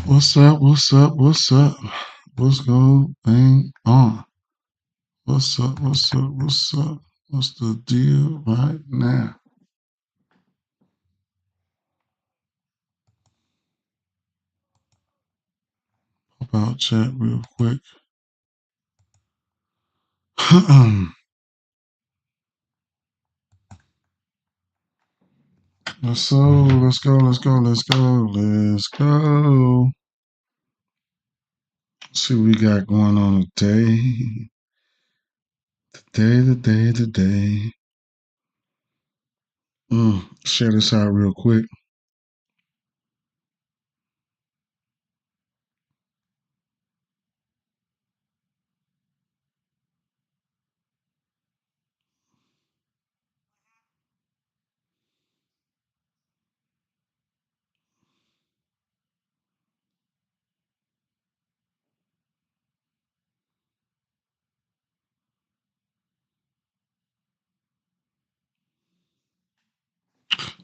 What's up? What's up? What's up? What's going on? What's up? What's up? What's up? What's the deal right now? Pop out chat real quick. Let's go. Let's go. Let's go. Let's go. Let's go. Let's see what we got going on today. Today. Share this out real quick.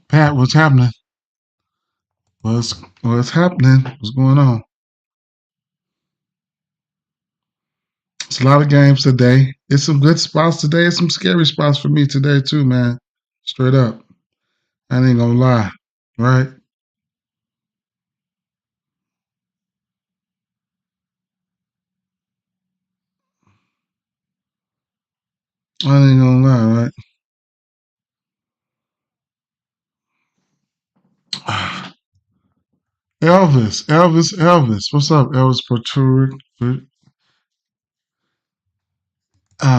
Pat, what's happening? What's happening? What's going on? It's a lot of games today. It's some good spots today. It's some scary spots for me today too, man. Straight up. I ain't gonna lie. Right? I ain't gonna lie, right? Elvis. What's up, Elvis Protrude?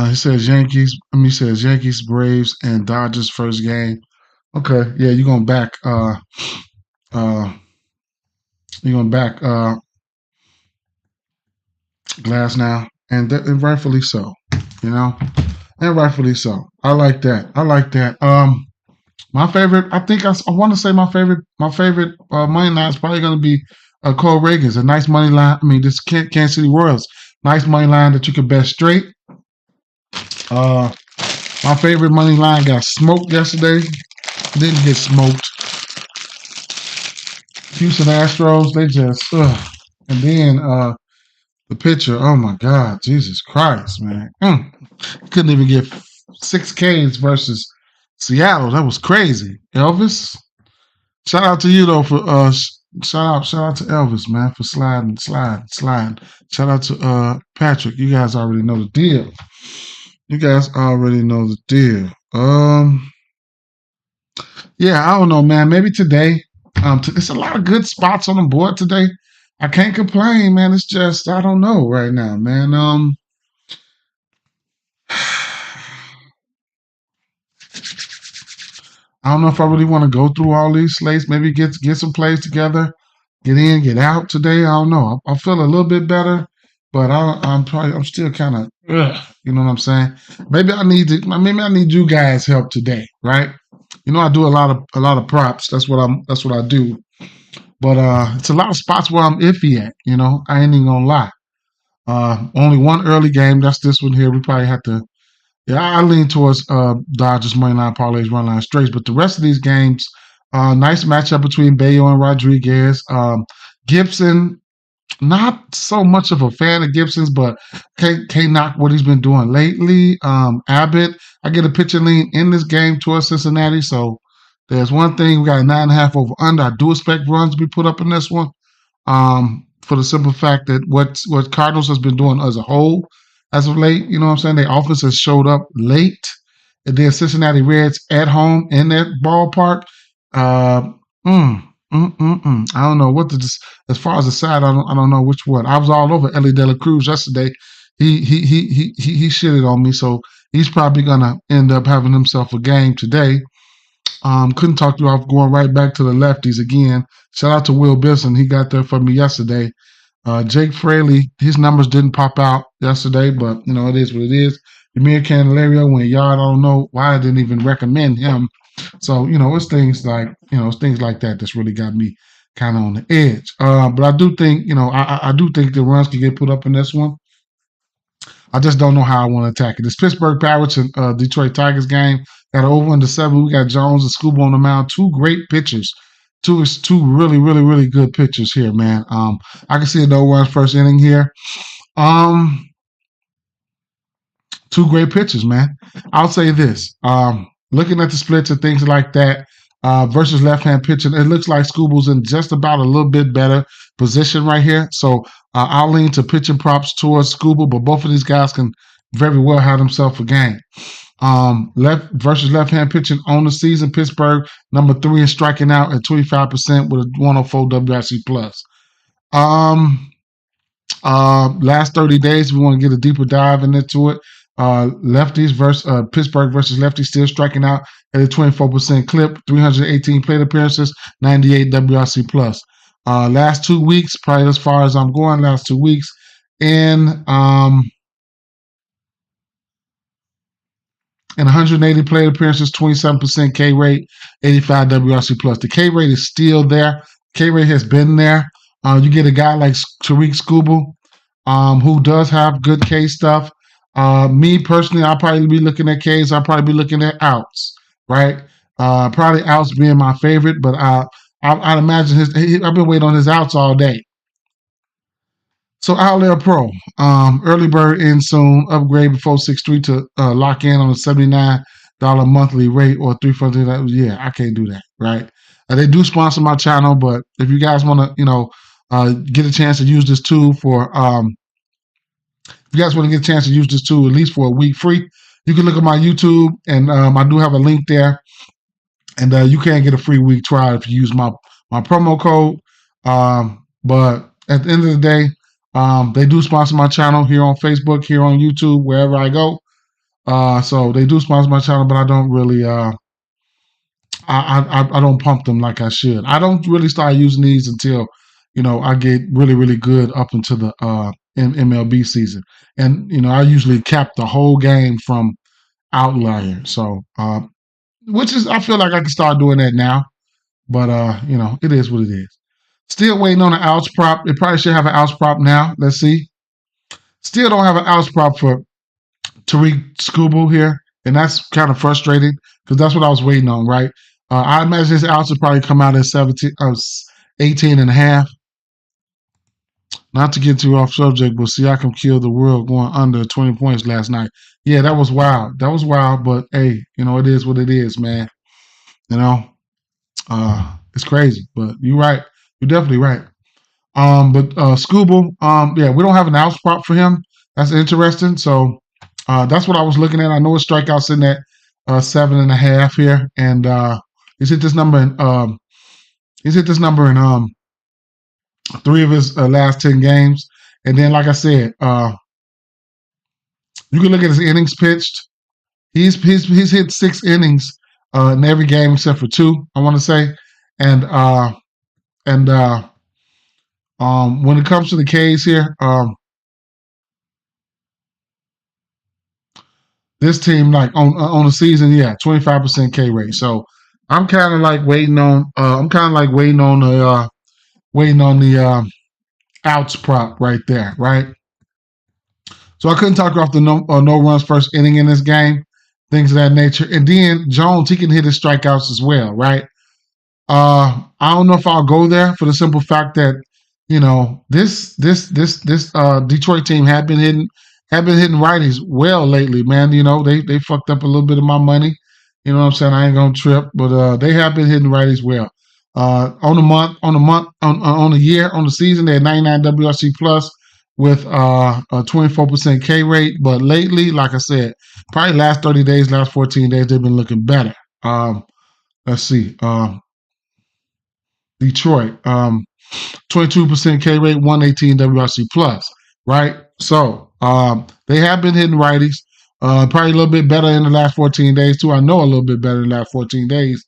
He says Yankees, Braves, and Dodgers first game. Okay, yeah, uh you're gonna back Glass now, and rightfully so, you know, and rightfully so. I like that. I like that. My favorite, I think I want to say my favorite money line is probably going to be Cole Reagan's a nice money line. I mean, this Kansas City Royals, nice money line that you can bet straight. Uh, my favorite money line got smoked yesterday. Didn't get smoked. Houston Astros, they just and then the pitcher, oh my God, Jesus Christ, man, couldn't even get 6 Ks versus Seattle. That was crazy, Elvis. Shout out to you though for shout out to Elvis, man, for sliding. Shout out to Patrick. You guys already know the deal. Yeah, I don't know, man. Maybe today. It's a lot of good spots on the board today. I can't complain, man. It's just I don't know right now, man. I don't know if I really want to go through all these slates. Maybe get some plays together, get in, get out today. I don't know. I feel a little bit better, but I'm still kind of, you know what I'm saying? Maybe I need you guys' help today, right? You know, I do a lot of props. That's what I do. But it's a lot of spots where I'm iffy at. You know, I ain't even gonna lie. Only one early game. That's this one here. We probably have to. Yeah, I lean towards Dodgers money line parlays, run line straights. But the rest of these games, nice matchup between Bayo and Rodriguez. Gibson, not so much of a fan of Gibson's, but can't knock what he's been doing lately. Abbott, I get a pitcher lean in this game towards Cincinnati. So there's one thing. We got a 9.5 over under. I do expect runs to be put up in this one. For the simple fact that what Cardinals has been doing as a whole as of late, you know what I'm saying? Their offense has showed up late. And then Cincinnati Reds at home in that ballpark. Uh, I don't know what as far as the side. I don't know which one. I was all over Ellie De La Cruz yesterday. He shitted on me, so he's probably gonna end up having himself a game today. Couldn't talk you off going right back to the lefties again. Shout out to Will Bilson. He got there for me yesterday. Jake Fraley, his numbers didn't pop out yesterday, but you know it is what it is. Amir Candelario went yard. I don't know why I didn't even recommend him. So you know it's things like that that's really got me kind of on the edge. But I do think I do think the runs can get put up in this one. I just don't know how I want to attack it. This Pittsburgh Pirates and Detroit Tigers game got over into 7. We got Jones and Scuba on the mound. Two great pitchers. two really, really, really good pitchers here, man. I can see a no runs first inning here. Two great pitchers, man. I'll say this. Looking at the splits and things like that, versus left-hand pitching, it looks like Scooble's in just about a little bit better position right here. So I'll lean to pitching props towards Scooble, but both of these guys can very well have themselves a game. Left versus left-hand pitching on the season, Pittsburgh number 3 in striking out at 25% with a 104 WRC plus. Last 30 days, we want to get a deeper dive into it. Lefties versus Pittsburgh versus lefties still striking out at a 24% clip, 318 plate appearances, 98 WRC plus. Last 2 weeks, probably as far as I'm going, last 2 weeks in 180 plate appearances, 27% K rate, 85 WRC plus. The K rate is still there. K rate has been there. You get a guy like Tariq Scooble, who does have good K stuff. Me personally, I'll probably be looking at Ks. I'll probably be looking at outs, right? Probably outs being my favorite, but I'd imagine I've been waiting on his outs all day. So Outlier Pro, early bird in soon, upgrade before 6-3 to lock in on a $79 monthly rate or $340. Yeah, I can't do that, right? They do sponsor my channel, but if you guys want to, get a chance to use this tool for, if you guys want to get a chance to use this tool at least for a week free, you can look at my YouTube, and I do have a link there, and you can get a free week trial if you use my promo code. But at the end of the day, they do sponsor my channel here on Facebook, here on YouTube, wherever I go. So they do sponsor my channel, but I don't really, I don't pump them like I should. I don't really start using these until, I get really, really good up into the MLB season. And, I usually cap the whole game from Outlier. So, which is, I feel like I can start doing that now. But, it is what it is. Still waiting on an outs prop. It probably should have an outs prop now. Let's see. Still don't have an outs prop for Tariq Scooble here. And that's kind of frustrating because that's what I was waiting on, right? I imagine his outs will probably come out at 18 and a half. Not to get too off subject, but Siakam killed the world going under 20 points last night. Yeah, that was wild. That was wild, but hey, it is what it is, man. It's crazy, but you're right. You're definitely right. But Scooble, yeah, we don't have an outs prop for him. That's interesting. So that's what I was looking at. I know his strikeout sitting at 7.5 here, and he's hit this number in 3 of his last 10 games. And then, like I said, you can look at his innings pitched. He's hit 6 innings in every game except for 2, I want to say. And when it comes to the Ks here, this team, like on the season, yeah, 25% K rate. So I'm kind of like waiting on the outs prop right there, right? So I couldn't talk off the no runs first inning in this game, things of that nature. And then Jones, he can hit his strikeouts as well, right? I don't know if I'll go there for the simple fact that this Detroit team have been hitting righties well lately, man. They fucked up a little bit of my money. You know what I'm saying? I ain't gonna trip, but they have been hitting righties well. On the year, on the season, they had 99 WRC plus with a 24% K rate. But lately, like I said, probably last 30 days, last 14 days, they've been looking better. Let's see. Detroit, 22% K rate, 118 WRC plus, right? So they have been hitting righties. Probably a little bit better in the last 14 days, too. I know a little bit better in the last 14 days.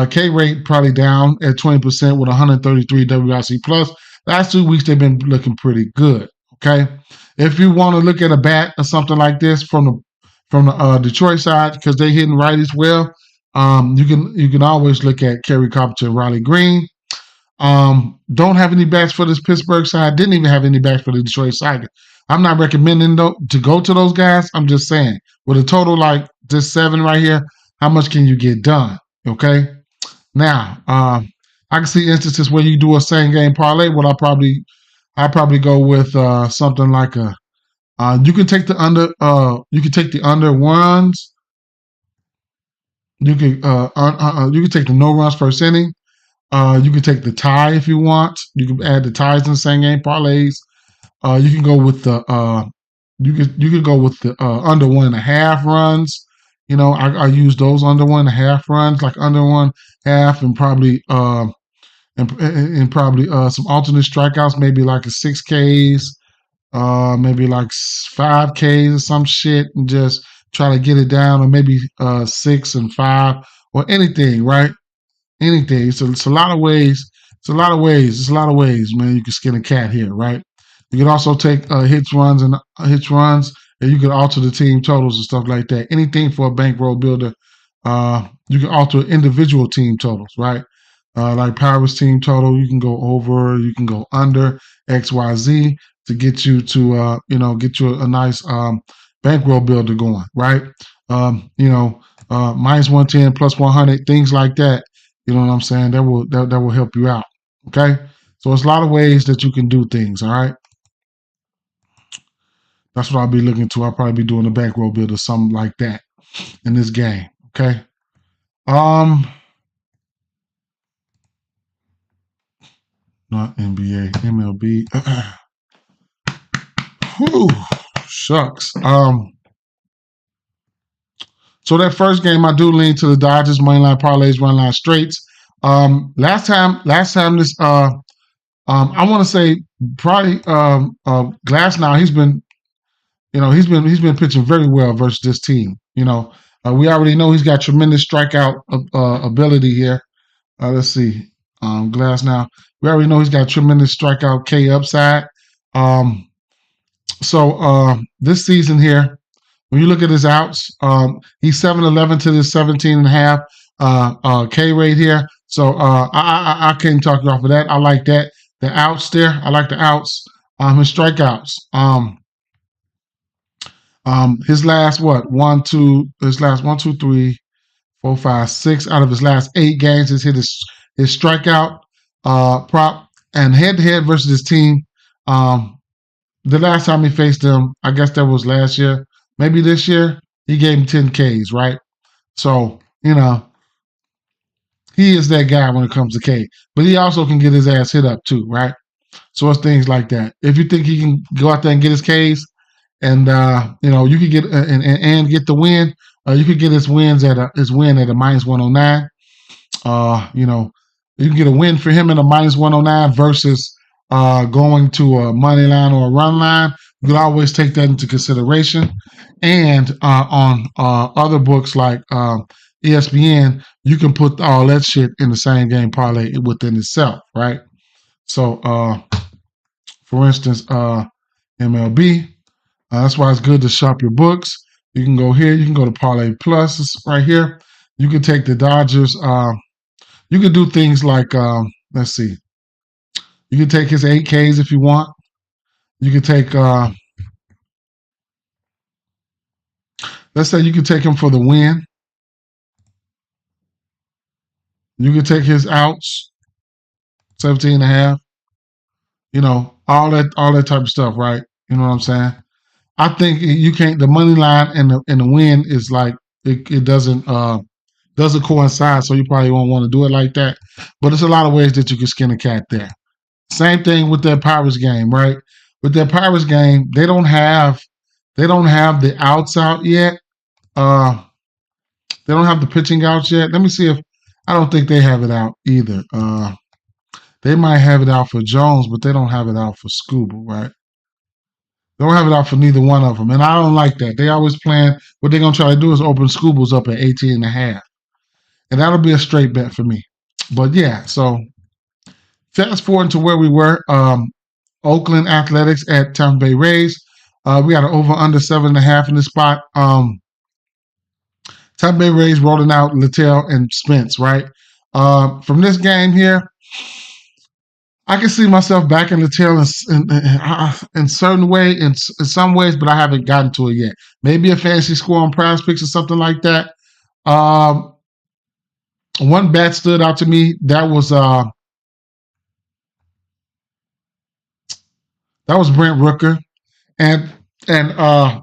K rate probably down at 20% with 133 WRC plus. Last 2 weeks, they've been looking pretty good, okay? If you want to look at a bat or something like this from the Detroit side, because they're hitting righties well, you can always look at Kerry Carpenter and Riley Green. Don't have any backs for this Pittsburgh side. Didn't even have any backs for the Detroit side. I'm not recommending to go to those guys. I'm just saying, with a total like this 7 right here, how much can you get done? Okay. Now, I can see instances where you do a same game parlay. What I probably go with something like a. You can take the under. You can take the under ones. You can take the no runs first inning. You can take the tie if you want. You can add the ties in the same game parlays. You can go with the you could go with the under 1.5 runs. I use those under 1.5 runs, like under 1.5, and probably and probably some alternate strikeouts, maybe like a 6 Ks, maybe like 5 Ks or some shit, and just try to get it down, or maybe 6 and 5 or anything, right? Anything. So it's a lot of ways. It's a lot of ways, man. You can skin a cat here, right? You can also take hits runs, and you can alter the team totals and stuff like that. Anything for a bankroll builder. You can alter individual team totals, right? Like Pirates team total, you can go over, you can go under XYZ to get you to get you a nice bankroll builder going, right? Minus 110, plus 100, things like that. You know what I'm saying? That will help you out. Okay, so it's a lot of ways that you can do things. All right, that's what I'll be looking to. I'll probably be doing a bankroll build or something like that in this game. Okay. Not NBA, MLB. Whew, shucks. So that first game, I do lean to the Dodgers money line parlays, run line straights. Last time this, I want to say probably Glass. Now he's been pitching very well versus this team. We already know he's got tremendous strikeout ability here. Let's see, Glass. Now we already know he's got tremendous strikeout K upside. So this season here, when you look at his outs, he's 7-11 to this 17.5 K rate here. So I can't talk you off of that. I like that. The outs there, I like the outs. His strikeouts. His last 1, 2, 3, 4, 5, 6 out of his last 8 games has hit his strikeout prop, and head to head versus his team. The last time he faced them, I guess that was last year, maybe this year, he gave him 10 Ks, right? So, he is that guy when it comes to K. But he also can get his ass hit up too, right? So it's things like that. If you think he can go out there and get his Ks, and you could get and get the win, you could get his win at a minus 109. You can get a win for him at a minus 109 versus going to a money line or a run line. You can always take that into consideration. And on other books like ESPN, you can put all that shit in the same game parlay within itself, right? So, for instance, MLB, that's why it's good to shop your books. You can go here. You can go to Parlay Plus right here. You can take the Dodgers. You can do things like, let's see. You can take his 8Ks if you want. You can take, let's say you can take him for the win. You can take his outs, 17.5. All that type of stuff, right? You know what I'm saying? I think you can't. The money line and the win is like it doesn't coincide, so you probably won't want to do it like that. But there's a lot of ways that you can skin a cat there. Same thing with that Pirates game, right? With that Pirates game, they don't have the outs out yet. They don't have the pitching outs yet. Let me see if I don't think they have it out either. They might have it out for Jones, but they don't have it out for Scooble, right? They don't have it out for neither one of them, and I don't like that. They always plan. What they're gonna try to do is open Scoobles up at 18.5, and that'll be a straight bet for me. But yeah, so fast forward to where we were. Oakland Athletics at Tampa Bay Rays. We got an over under 7.5 in this spot. Tampa Bay Rays rolling out Littell and Spence, right? From this game here, I can see myself backing Littell in certain way, in some ways, but I haven't gotten to it yet. Maybe a fantasy score on Prize Picks or something like that. One bet stood out to me. That was That was Brent Rooker. And and uh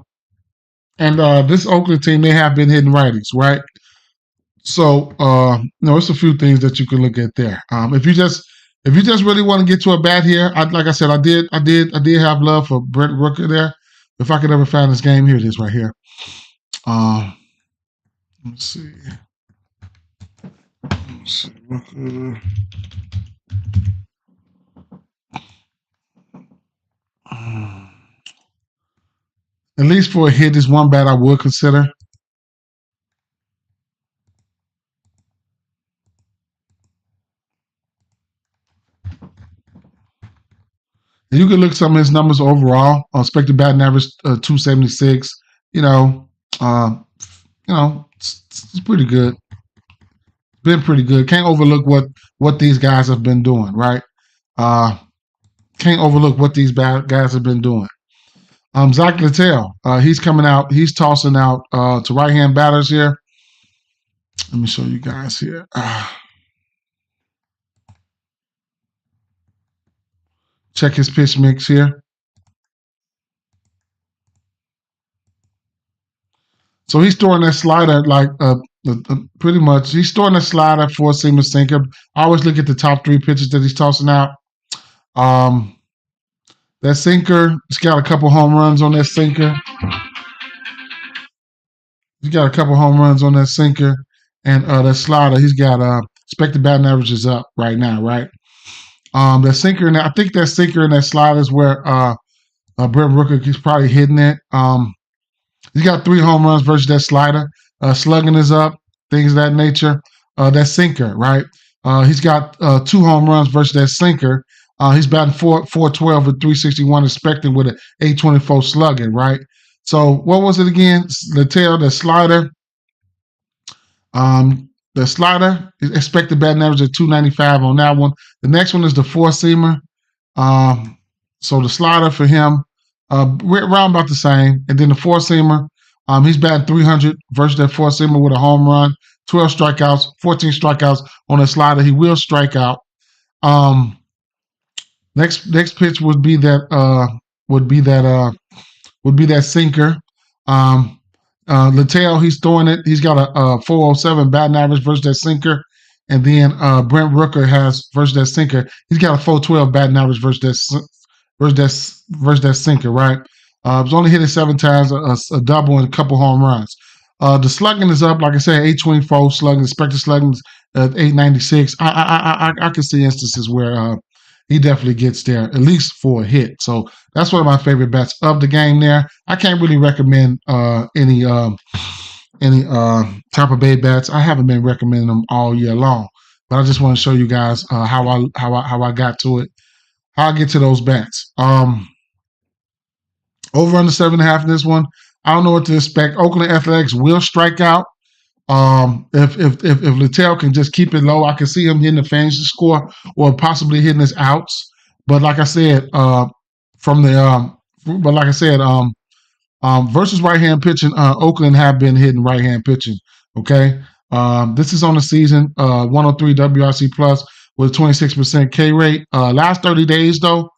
this Oakland team, they have been hitting righties, right? So it's a few things that you can look at there. If you just really want to get to a bat here, like I said, I did have love for Brent Rooker there. If I could ever find this game, here it is right here. Let's see. Rooker. At least for a hit, is one bat I would consider. And you can look at some of his numbers overall. Expected batting average 276. It's pretty good. Been pretty good. Can't overlook what these guys have been doing, right? Can't overlook what these guys have been doing. Zach Littell, he's coming out. He's tossing out to right-hand batters here. Let me show you guys here. Check his pitch mix here. So he's throwing that slider like pretty much. He's throwing that slider, four-seamer, sinker. I always look at the top three pitches that he's tossing out. That sinker, he's got a couple home runs on that sinker. He's got a couple home runs on that sinker. And that slider, he's got expected batting averages up right now, right? That sinker, and I think that sinker and that slider is where Brent Rooker is probably hitting it. He's got 3 home runs versus that slider. Slugging is up, things of that nature. That sinker, right? He's got 2 home runs versus that sinker. He's batting 412 with 361 expecting with an 824 slugging, right? So what was it again? The slider. The slider is expected batting average at 295 on that one. The next one is the four-seamer. So the slider for him, around about the same. And then the four-seamer, he's batting 300 versus that four-seamer with a home run, 12 strikeouts, 14 strikeouts on the slider. He will strike out. Next pitch would be that sinker. Littell, he's throwing it. He's got a 407 batting average versus that sinker. And then Brent Rooker has versus that sinker. He's got a 412 batting average versus that sinker, right? He's only hit it 7 times, a double and a couple home runs. The slugging is up, like I said, 824 slugging. Expected slugging is 896. I can see instances where he definitely gets there, at least for a hit. So that's one of my favorite bets of the game there. I can't really recommend any Tampa Bay bets. I haven't been recommending them all year long, but I just want to show you guys how I got to it, how I get to those bets. Over under 7.5 in this one. I don't know what to expect. Oakland Athletics will strike out. If Littell can just keep it low, I can see him hitting the fantasy score or possibly hitting his outs. But like I said, versus right-hand pitching, Oakland have been hitting right-hand pitching. Okay, this is on the season, 103 WRC plus with a 26% K rate. Last 30 days though,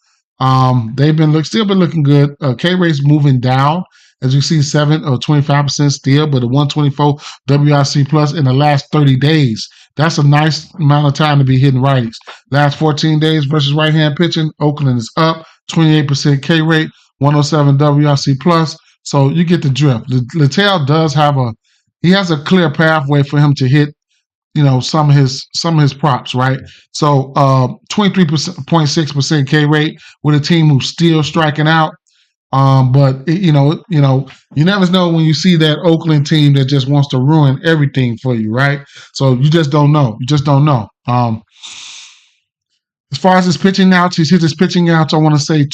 they've still been looking good. K rate's moving down. As you see, 7 or 25% still, but a 124 WRC plus in the last 30 days. That's a nice amount of time to be hitting righties. Last 14 days versus right-hand pitching, Oakland is up, 28% K rate, 107 WRC plus. So you get the drift. Littell does he has a clear pathway for him to hit, some of his props, right? So 23.6% K rate with a team who's still striking out. But you never know when you see that Oakland team that just wants to ruin everything for you, right? So you just don't know. As far as his pitching outs, he's hit his pitching outs. I want to say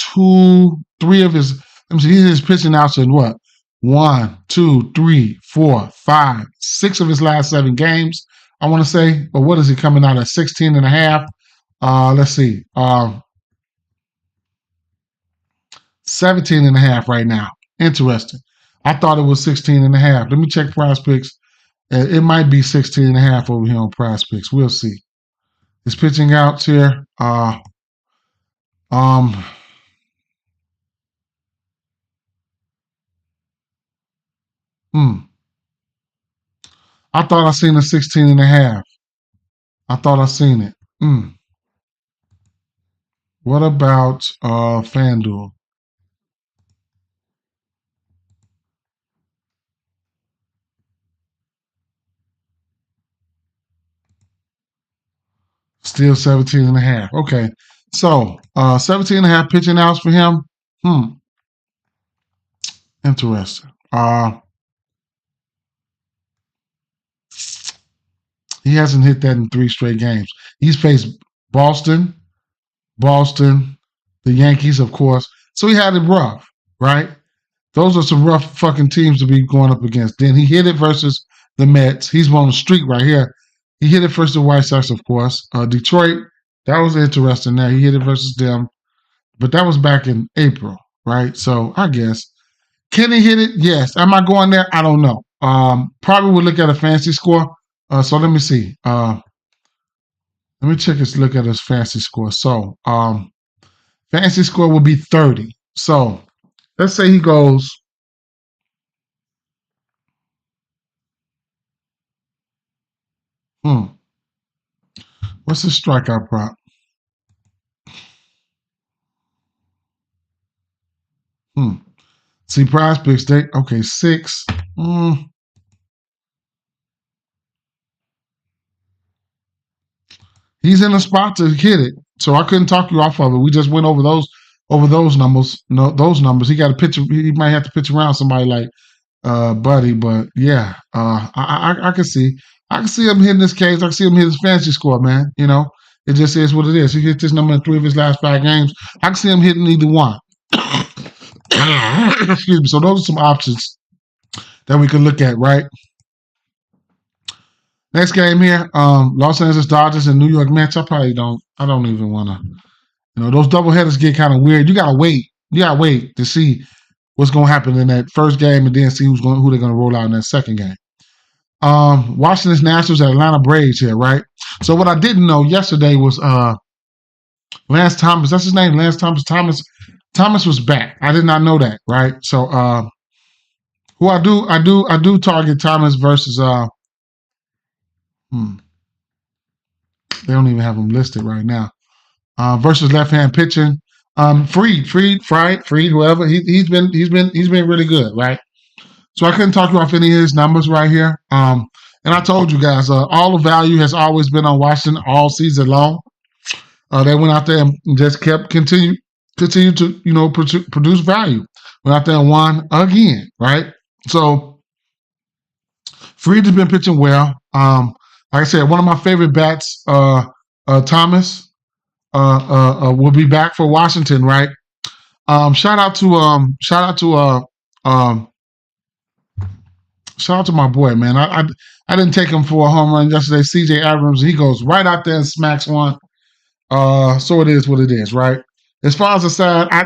3 of his. Let me see. He's hit his pitching outs in what? 1, 2, 3, 4, 5, 6 of his last 7 games. I want to say, but what is he coming out at? 16.5. Let's see. 17.5 right now. Interesting. I thought it was 16.5. Let me check Prize Picks. It might be 16.5 over here on Prize Picks. We'll see. His pitching outs here. Hmm. I thought I seen a 16.5. I thought I seen it. Hmm. What about FanDuel? Still 17.5. Okay. So 17.5 pitching outs for him. Hmm. Interesting. He hasn't hit that in 3 straight games. He's faced Boston, Boston, the Yankees, of course. So he had it rough, right? Those are some rough fucking teams to be going up against. Then he hit it versus the Mets. He's on the streak right here. He hit it versus the White Sox, of course. Detroit, that was interesting there. He hit it versus them, but that was back in April, right? So I guess. Can he hit it? Yes. Am I going there? I don't know. Probably would look at a fancy score. So let me see. Let me check his look at his fancy score. So fancy score will be 30. So let's say he goes. What's his strikeout prop? See, Prize Picks, they okay, 6. He's in a spot to hit it. So I couldn't talk you off of it. We just went over those numbers. No, those numbers. He got to pitch. He might have to pitch around somebody like Buddy, but yeah, I can see. I can see him hitting this case. I can see him hit his fantasy score, man. You know, it just is what it is. He hit this number in 3 of his last 5 games. I can see him hitting either one. Excuse me. So those are some options that we can look at, right? Next game here, Los Angeles Dodgers and New York Mets. I don't even want to. You know, those doubleheaders get kind of weird. You gotta wait. You gotta wait to see what's going to happen in that first game, and then see who they're going to roll out in that second game. Washington's Nationals at Atlanta Braves here, right? So what I didn't know yesterday was Lance Thomas. That's his name, Lance Thomas. Thomas was back. I did not know that, right? So who I do target Thomas versus they don't even have him listed right now. Versus left-hand pitching. Fried, whoever he's been really good, right? So I couldn't talk you off any of his numbers right here. And I told you guys, all the value has always been on Washington all season long. They went out there and just continue to produce value. Went out there and won again, right? So Fried has been pitching well. Like I said, one of my favorite bats, Thomas, will be back for Washington, right? Shout out to my boy, man. I didn't take him for a home run yesterday. CJ Abrams, he goes right out there and smacks one. So it is what it is, right? As far as the side, I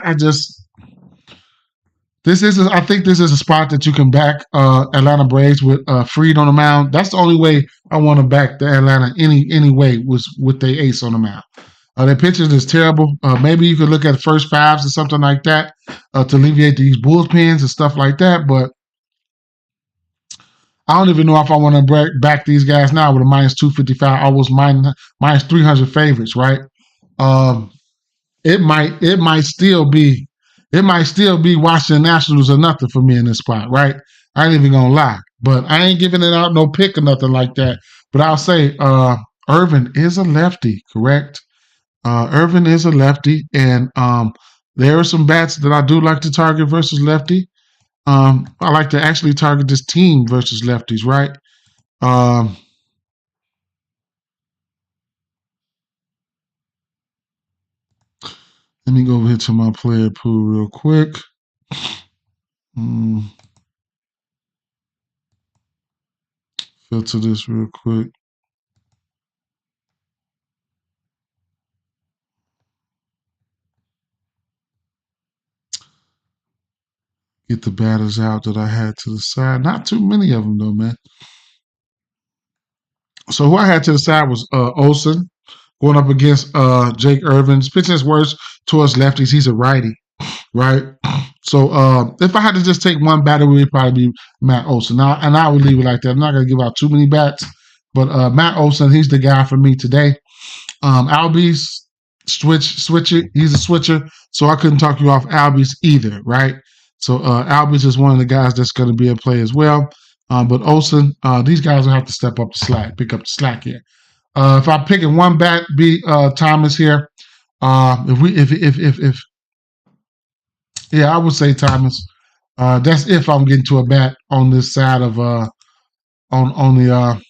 think this is a spot that you can back Atlanta Braves with Fried on the mound. That's the only way I want to back the Atlanta any way was with their ace on the mound. Their pitching is terrible. Maybe you could look at the first 5s or something like that to alleviate these bullpens and stuff like that. But I don't even know if I want to back these guys now with a minus 255, almost minus 300 favorites, right? It might still be Washington Nationals or nothing for me in this spot, right? I ain't even gonna lie, but I ain't giving it out no pick or nothing like that. But I'll say Irvin is a lefty, correct? Irvin is a lefty, and there are some bats that I do like to target versus lefty. I like to actually target this team versus lefties, right? Let me go over here to my player pool real quick. Filter this real quick. Get the batters out that I had to the side. Not too many of them, though, man. So who I had to the side was Olsen going up against Jake Irvin's. Pitching is worse towards lefties. He's a righty, right? So if I had to just take one batter, it would probably be Matt Olson. Now, and I would leave it like that. I'm not going to give out too many bats, but Matt Olson, he's the guy for me today. Albies switcher. He's a switcher, so I couldn't talk you off Albies either, right? So Albies is one of the guys that's going to be a play as well. But Olsen, these guys will have to step up the slack, pick up the slack here. If I'm picking one bat, be Thomas here. If yeah, I would say Thomas. That's if I'm getting to a bat on this side of on the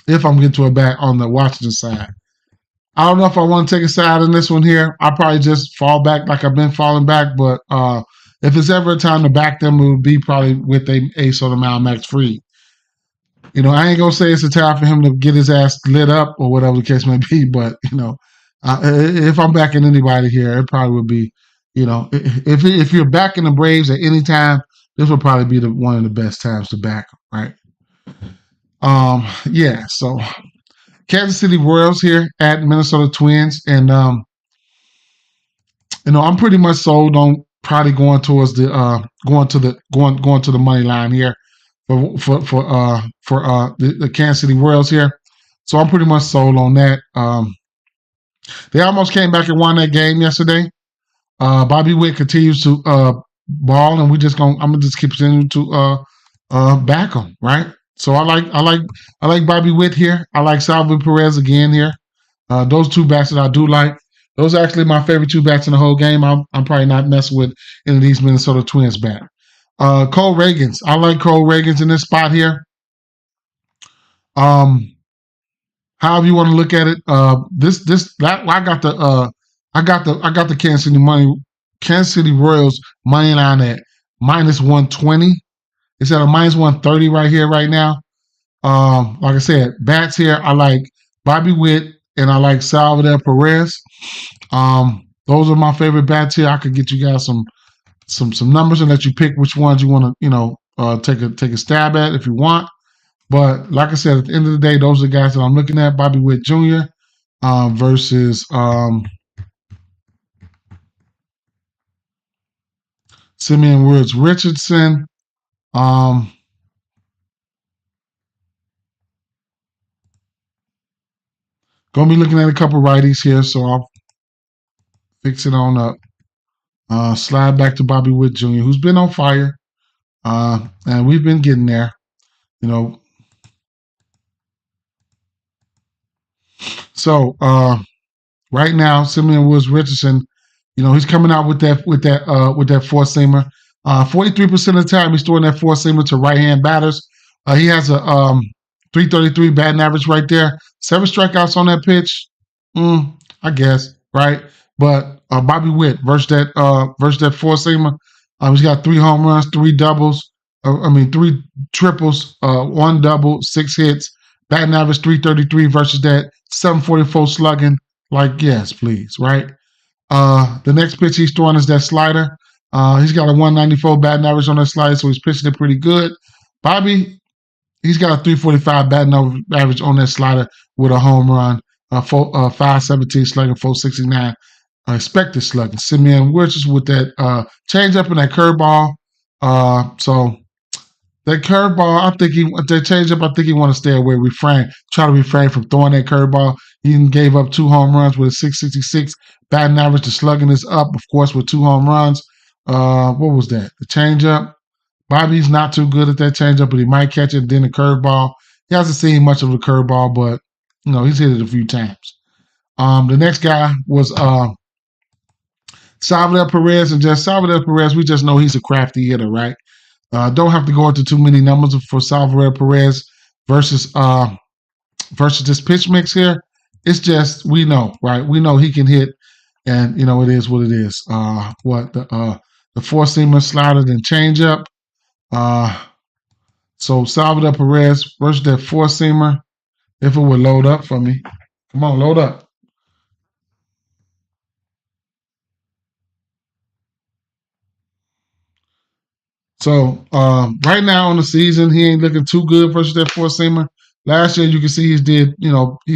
if I'm getting to a bat on the Washington side. I don't know if I want to take a side on this one here. I'll probably just fall back like I've been falling back. But if it's ever a time to back them, it would be probably with a ace on the mound, Max Fried. I ain't gonna say it's a time for him to get his ass lit up or whatever the case may be. But if I'm backing anybody here, it probably would be, if you're backing the Braves at any time, this would probably be one of the best times to back them, right? Yeah. So Kansas City Royals here at Minnesota Twins, and I'm pretty much sold on probably going towards the going to the money line here for the Kansas City Royals here. So I'm pretty much sold on that. They almost came back and won that game yesterday. Bobby Witt continues to ball, and I'm gonna just keep continuing to back them, right? So I like Bobby Witt here. I like Salvador Perez again here. Those two bats that I do like. Those are actually my favorite two bats in the whole game. I'm probably not messing with any of these Minnesota Twins bats. Cole Ragans. I like Cole Ragans in this spot here. However you want to look at it, I got the Kansas City Royals money line at -120. It's at a -130 right here, right now. Like I said, bats here, I like Bobby Witt and I like Salvador Perez. Those are my favorite bats here. I could get you guys some numbers and let you pick which ones you want to, take a stab at if you want. But like I said, at the end of the day, those are the guys that I'm looking at. Bobby Witt Jr. Versus Simeon Woods Richardson. Gonna be looking at a couple righties here, so I'll fix it on up. Slide back to Bobby Witt Jr., who's been on fire, and we've been getting there. So right now, Simeon Woods Richardson, he's coming out with that four seamer. 43% of the time, he's throwing that four seamer to right hand batters. He has a 333 batting average right there. 7 strikeouts on that pitch. I guess, right? But Bobby Witt versus that four seamer. He's got 3 home runs, 3 doubles. 3 triples, 1 double, 6 hits. Batting average 333 versus that 744 slugging. Like, yes, please, right? The next pitch he's throwing is that slider. He's got a 194 batting average on that slider, so he's pitching it pretty good. Bobby, he's got a 345 batting average on that slider with a home run, 517 slugging, 469 expected slugging. Simeon Woods with that changeup and that curveball. So that curveball, I think that changeup, I think he want to stay away, try to refrain from throwing that curveball. He gave up 2 home runs with a 666 batting average. The slugging is up, of course, with 2 home runs. What was that? The changeup. Bobby's not too good at that changeup, but he might catch it. Then the curveball. He hasn't seen much of the curveball, but he's hit it a few times. The next guy was Salvador Perez, and just Salvador Perez. We just know he's a crafty hitter, right? Don't have to go into too many numbers for Salvador Perez versus this pitch mix here. It's just we know, right? We know he can hit, and it is what it is. The four seamer slider then changeup. So Salvador Perez versus that four seamer. If it would load up for me, come on, load up. So right now on the season, he ain't looking too good versus that four seamer. Last year, you can see he's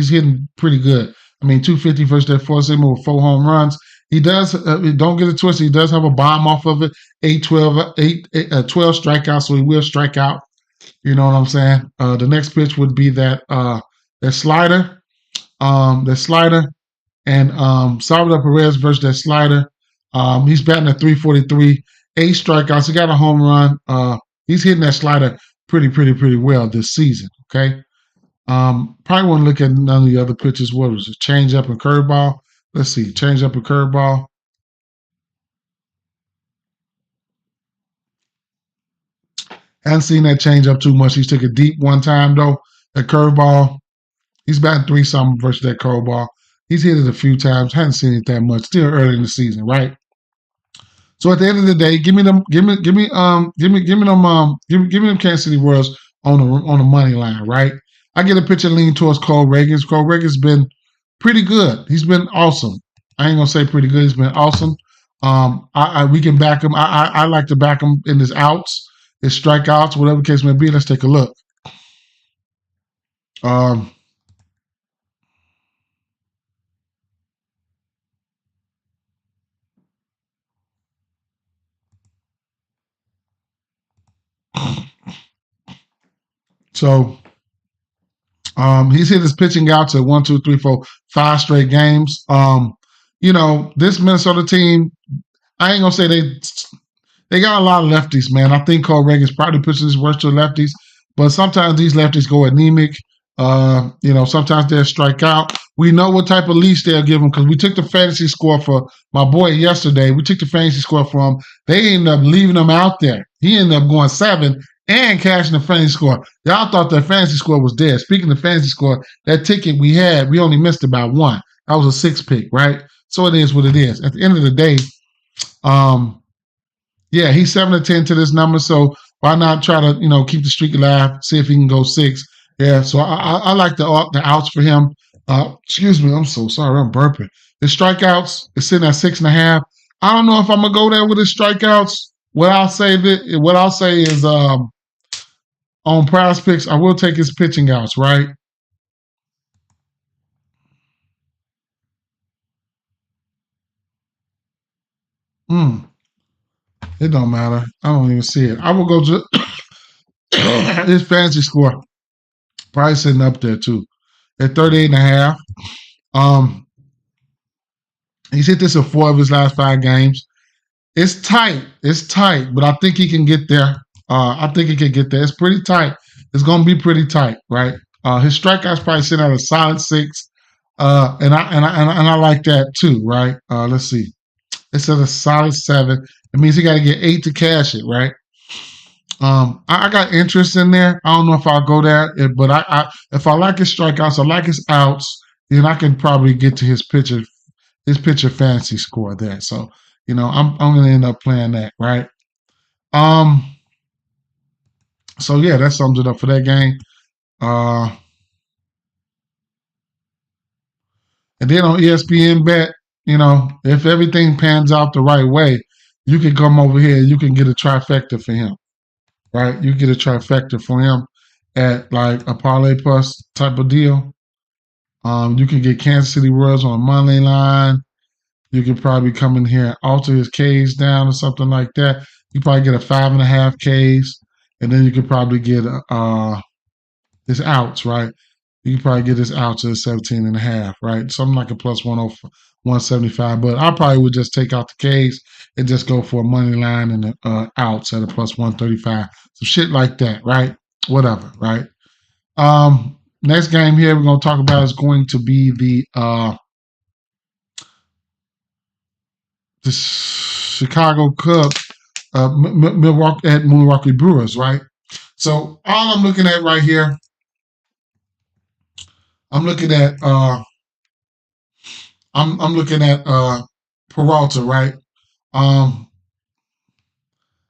hitting pretty good. 250 versus that four seamer with 4 home runs. He does. Don't get it twisted. He does have a bomb off of it. 12 strikeouts, so he will strike out. You know what I'm saying? The next pitch would be that slider. That slider. And Salvador Perez versus that slider. He's batting at 343, 8 strikeouts. He got a home run. He's hitting that slider pretty well this season. Okay. Probably want to look at none of the other pitches. What was it? Change up and curveball. Let's see. Change up and curveball. Haven't seen that change up too much. He's took it deep one time though. That curveball. He's batting 3-something versus that curveball. He's hit it a few times. Haven't seen it that much. Still early in the season, right? So at the end of the day, give me them Kansas City Royals on the money line, right? I get a pitcher lean towards Cole Reagans. Cole Reagans been pretty good. He's been awesome. I ain't gonna say pretty good. He's been awesome. We can back him. I like to back him in his outs, his strikeouts, whatever the case may be. Let's take a look. So he's hit his pitching outs at 1, 2, 3, 4, 5 straight games. This Minnesota team, I ain't gonna say they got a lot of lefties, man. I think Cole Reagans probably pushes his worst to lefties, but sometimes these lefties go anemic. Sometimes they'll strike out. We know what type of leash they'll give him because we took the fantasy score for my boy yesterday. We took the fantasy score for him. They ended up leaving him out there. He ended up going 7 and cashing the fantasy score. Y'all thought that fantasy score was dead. Speaking of fantasy score, that ticket we had, we only missed about 1. That was a 6 pick, right? So it is what it is. At the end of the day, he's 7-10 to this number. So why not try to, keep the streak alive, see if he can go 6. Yeah, so I like the outs for him. Excuse me, I'm so sorry, I'm burping. The strikeouts is sitting at 6.5. I don't know if I'm gonna go there with his strikeouts. What I'll say is on Prize Picks, I will take his pitching outs, right? It don't matter. I don't even see it. I will go to his fantasy score. Probably sitting up there too. At 38.5. He's hit this in 4 of his last 5 games. It's tight, but I think he can get there. It's pretty tight. It's gonna be pretty tight, right? His strikeouts probably sitting at a solid 6. And I like that too, right? Let's see. It's at a solid 7. It means he got to get 8 to cash it, right? I got interest in there. I don't know if I'll go there, but if I like his strikeouts, I like his outs, then I can probably get to his pitcher fantasy score there. So, I'm gonna end up playing that, right? So yeah, that sums it up for that game. And then on ESPN Bet, if everything pans out the right way, you can come over here and you can get a trifecta for him. Right? You get a trifecta for him at like a parlay plus type of deal. You can get Kansas City Royals on a money line. You can probably come in here and alter his Ks down or something like that. You probably get a 5.5 Ks, and then you could probably get his outs, right? You can probably get his outs at 17.5, right? Something like a plus 175. But I probably would just take out the Ks and just go for a money line and the outs at a plus 135. Some shit like that, right? Whatever, right? Next game here we're going to talk about is going to be the Chicago Cubs, Milwaukee Brewers, right? So all I'm looking at right here, I'm looking at Peralta, right?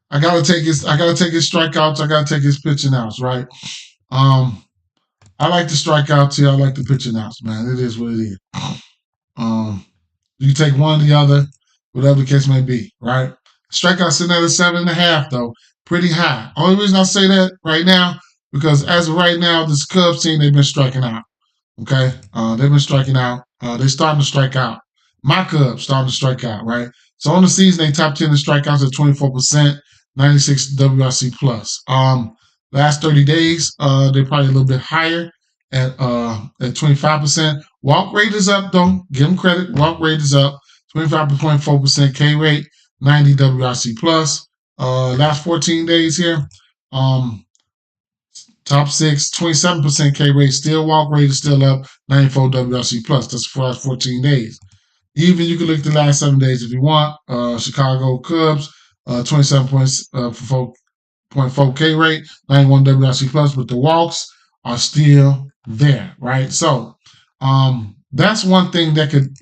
I gotta take his strikeouts. I gotta take his pitching outs, right? I like the strikeouts here. I like the pitching outs, man. It is what it is. You take one or the other, whatever the case may be, right? Strikeouts sitting at a 7.5, though, pretty high. Only reason I say that right now because as of right now, this Cubs team they've been striking out. Okay, they've been striking out. They're starting to strike out. my Cubs starting to strike out, right? So on the season, they top 10 in strikeouts at 24%, 96 WRC plus. Last 30 days, they're probably a little bit higher at 25%. Walk rate is up though. Give them credit. Walk rate is up, 25.4% K rate, 90 WRC plus. Last 14 days here, um, top six, 27% K rate, still walk rate is still up, 94 WRC plus. That's for the last 14 days. Even you can look at the last 7 days if you want. Chicago Cubs, 27.4 K rate, 91 WRC plus, but the walks are still there, right? So that's one thing that could,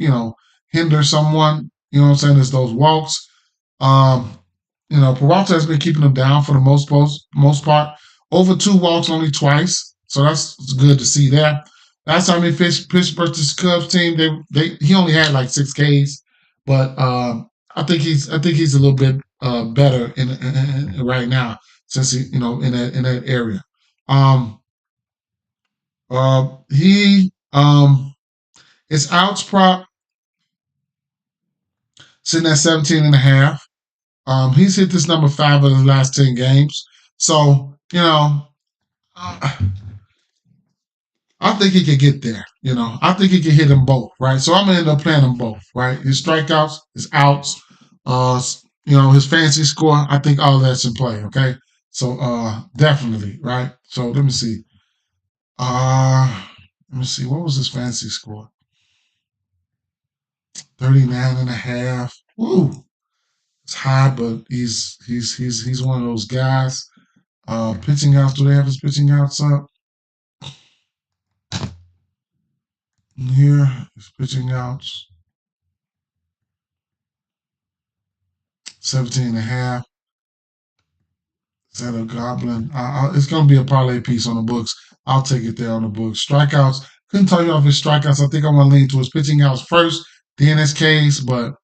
hinder someone, you know what I'm saying, is those walks. Um, Peralta has been keeping them down for the most part. Over 2 walks only twice, so that's good to see that. Last time he pitched versus Cubs team, he only had like 6 Ks, but I think he's a little bit better in right now since he in that area. He his outs prop sitting at 17.5. He's hit this number 5 of the last 10 games. So, I think he could get there. I think he can hit them both, right? So I'm gonna end up playing them both, right? His strikeouts, his outs, his fantasy score. I think all that's in play. Okay, so definitely, right? So let me see. What was his fantasy score? 39.5. Woo, it's high, but he's one of those guys. Pitching outs. Do they have his pitching outs up? Here, his pitching outs. 17.5. Is that a goblin? It's going to be a parlay piece on the books. I'll take it there on the books. Strikeouts. Couldn't tell you off his strikeouts. I think I'm going to lean towards pitching outs first, then his Ks, but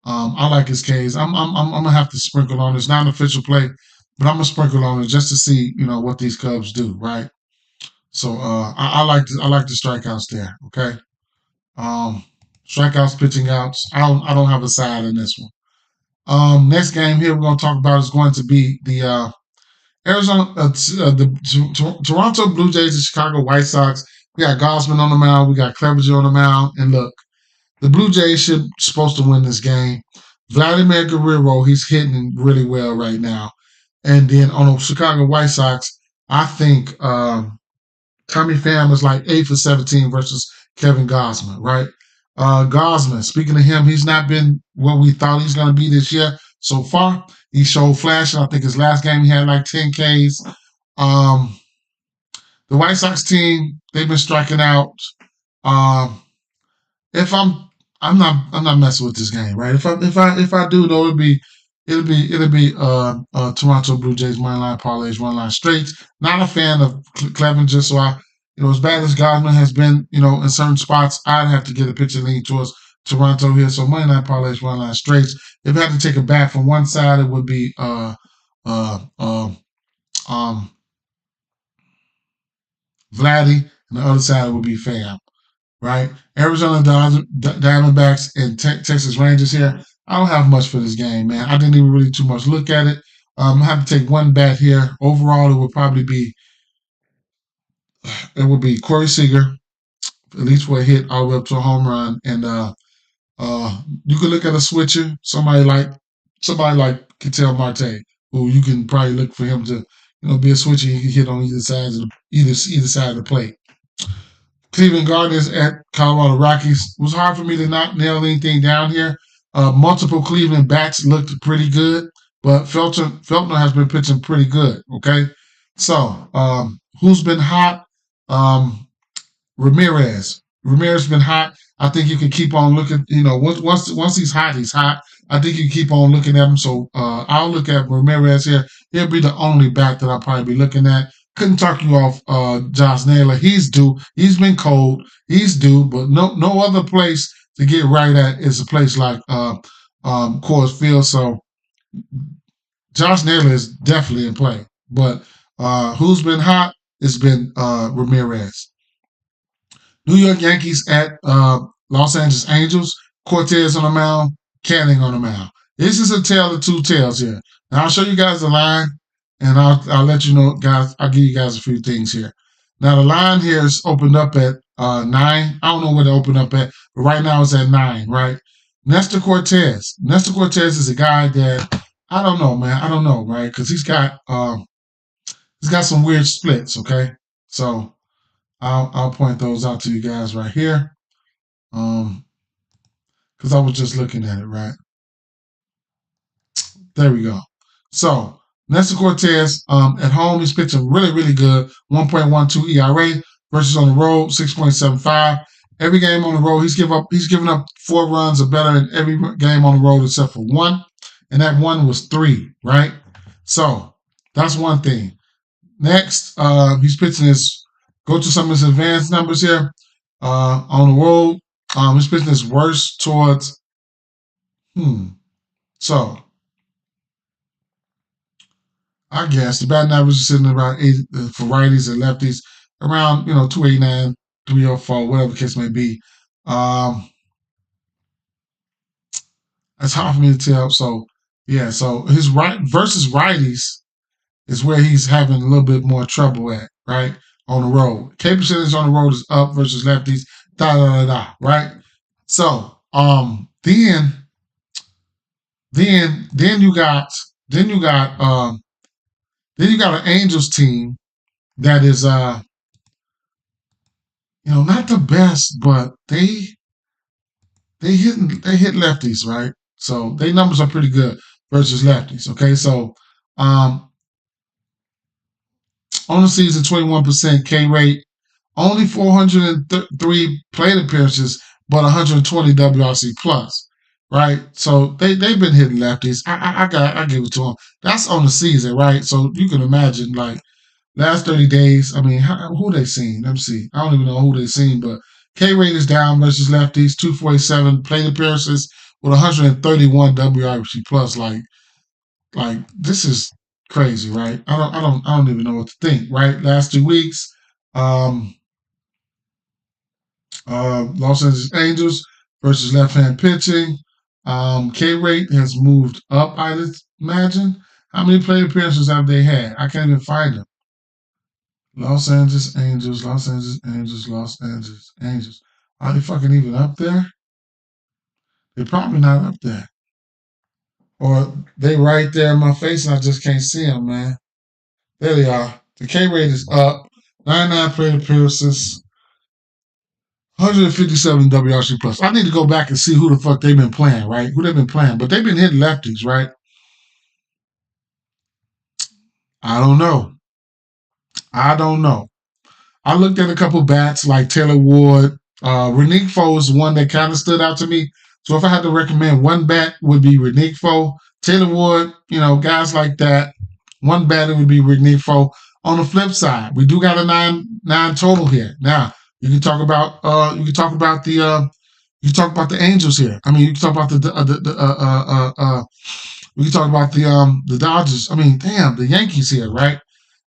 I like his Ks. I'm gonna have to sprinkle on it. It's not an official play, but I'm gonna sprinkle on it just to see, what these Cubs do, right? So I like the strikeouts there. Okay, strikeouts, pitching outs. I don't have a side in this one. Next game here we're gonna talk about is going to be the Toronto Blue Jays and Chicago White Sox. We got Gosman on the mound. We got Clevenger on the mound, and look. The Blue Jays supposed to win this game. Vladimir Guerrero, he's hitting really well right now. And then on the Chicago White Sox, I think Tommy Pham is like 8 for 17 versus Kevin Gosman, right? Gosman, speaking of him, he's not been what we thought he's going to be this year so far. He showed flash. I think his last game he had like 10 Ks. The White Sox team, they've been striking out. If I'm not messing with this game, right? If I do though, it'll be Toronto Blue Jays money line parlays, one line straights. Not a fan of Clevenger, so as bad as Gosman has been, in certain spots, I'd have to get a pitcher lean towards Toronto here. So money line parlays, one line straights. If I had to take a bat from one side, it would be Vladdy, and the other side would be Pham. Right? Arizona Diamondbacks and Texas Rangers here. I don't have much for this game, man. I didn't even really too much look at it. I have to take one bat here. Overall, it would probably be Corey Seager, at least for a hit all the way up to a home run. And you could look at a switcher, somebody like Ketel Marte, who you can probably look for him to, be a switcher. He can hit on either side of the plate. Cleveland Guardians at Colorado Rockies. It was hard for me to not nail anything down here. Multiple Cleveland bats looked pretty good, but Feltner has been pitching pretty good. Okay, so who's been hot? Ramirez. Ramirez been hot. I think you can keep on looking. Once he's hot, he's hot. I think you can keep on looking at him. So I'll look at Ramirez here. He'll be the only bat that I'll probably be looking at. Couldn't talk you off Josh Naylor. He's due. He's been cold. He's due, but no other place to get right at is a place like Coors Field. So Josh Naylor is definitely in play. But who's been hot? It's been Ramirez. New York Yankees at Los Angeles Angels. Cortez on the mound, Canning on the mound. This is a tale of two tales here. Now I'll show you guys the line, and I'll let you know, guys. I'll give you guys a few things here. Now the line here is opened up at 9. I don't know where to open up at, but right now it's at 9. Right. Nestor Cortez. Nestor Cortez is a guy that I don't know, man. I don't know, right? Because he's got some weird splits. Okay, so I'll point those out to you guys right here. Because I was just looking at it, right? There we go. So Nestor Cortez at home, he's pitching really, really good. 1.12 ERA versus on the road, 6.75. Every game on the road, he's given up 4 runs or better in every game on the road except for 1, and that 1 was 3, right? So that's one thing. Next, he's pitching his. Go to some of his advanced numbers here. On the road, he's pitching his worst towards. So I guess the batting average is sitting around 8 for righties and lefties, around 289, 304, whatever the case may be. That's hard for me to tell. So yeah, so his right versus righties is where he's having a little bit more trouble at, right? On the road. K percentage on the road is up versus lefties, right? So then you got an Angels team that is not the best, but they hit lefties, right? So their numbers are pretty good versus lefties. Okay, so on the season, 21% K rate, only 403 plate appearances, but 120 WRC plus, right? So they've been hitting lefties. I give it to them. That's on the season, right? So you can imagine, like, last 30 days. I mean, who they seen? Let me see. I don't even know who they seen, but K rate is down versus lefties, 247 plate appearances with 131 WRC plus. Like this is crazy, right? I don't even know what to think, right? Last 2 weeks, Los Angeles Angels versus left-hand pitching. K rate has moved up, I'd imagine. How many plate appearances have they had? I can't even find them. Los Angeles Angels, Los Angeles Angels, Los Angeles Angels. Are they fucking even up there? They're probably not up there. Or they right there in my face and I just can't see them, man. There they are. The K rate is up. 99 plate appearances. 157 WRC plus. I need to go back and see who the fuck they've been playing, right? Who they've been playing. But they've been hitting lefties, right? I don't know. I looked at a couple bats like Taylor Ward. Renigfo is one that kind of stood out to me. So if I had to recommend one bat, would be Renigfo. Taylor Ward, guys like that. One batter would be Renigfo. On the flip side, we do got a 9 total here. Now you can talk about the Angels here. I mean, you can talk about we can talk about the Dodgers. I mean, damn, the Yankees here, right?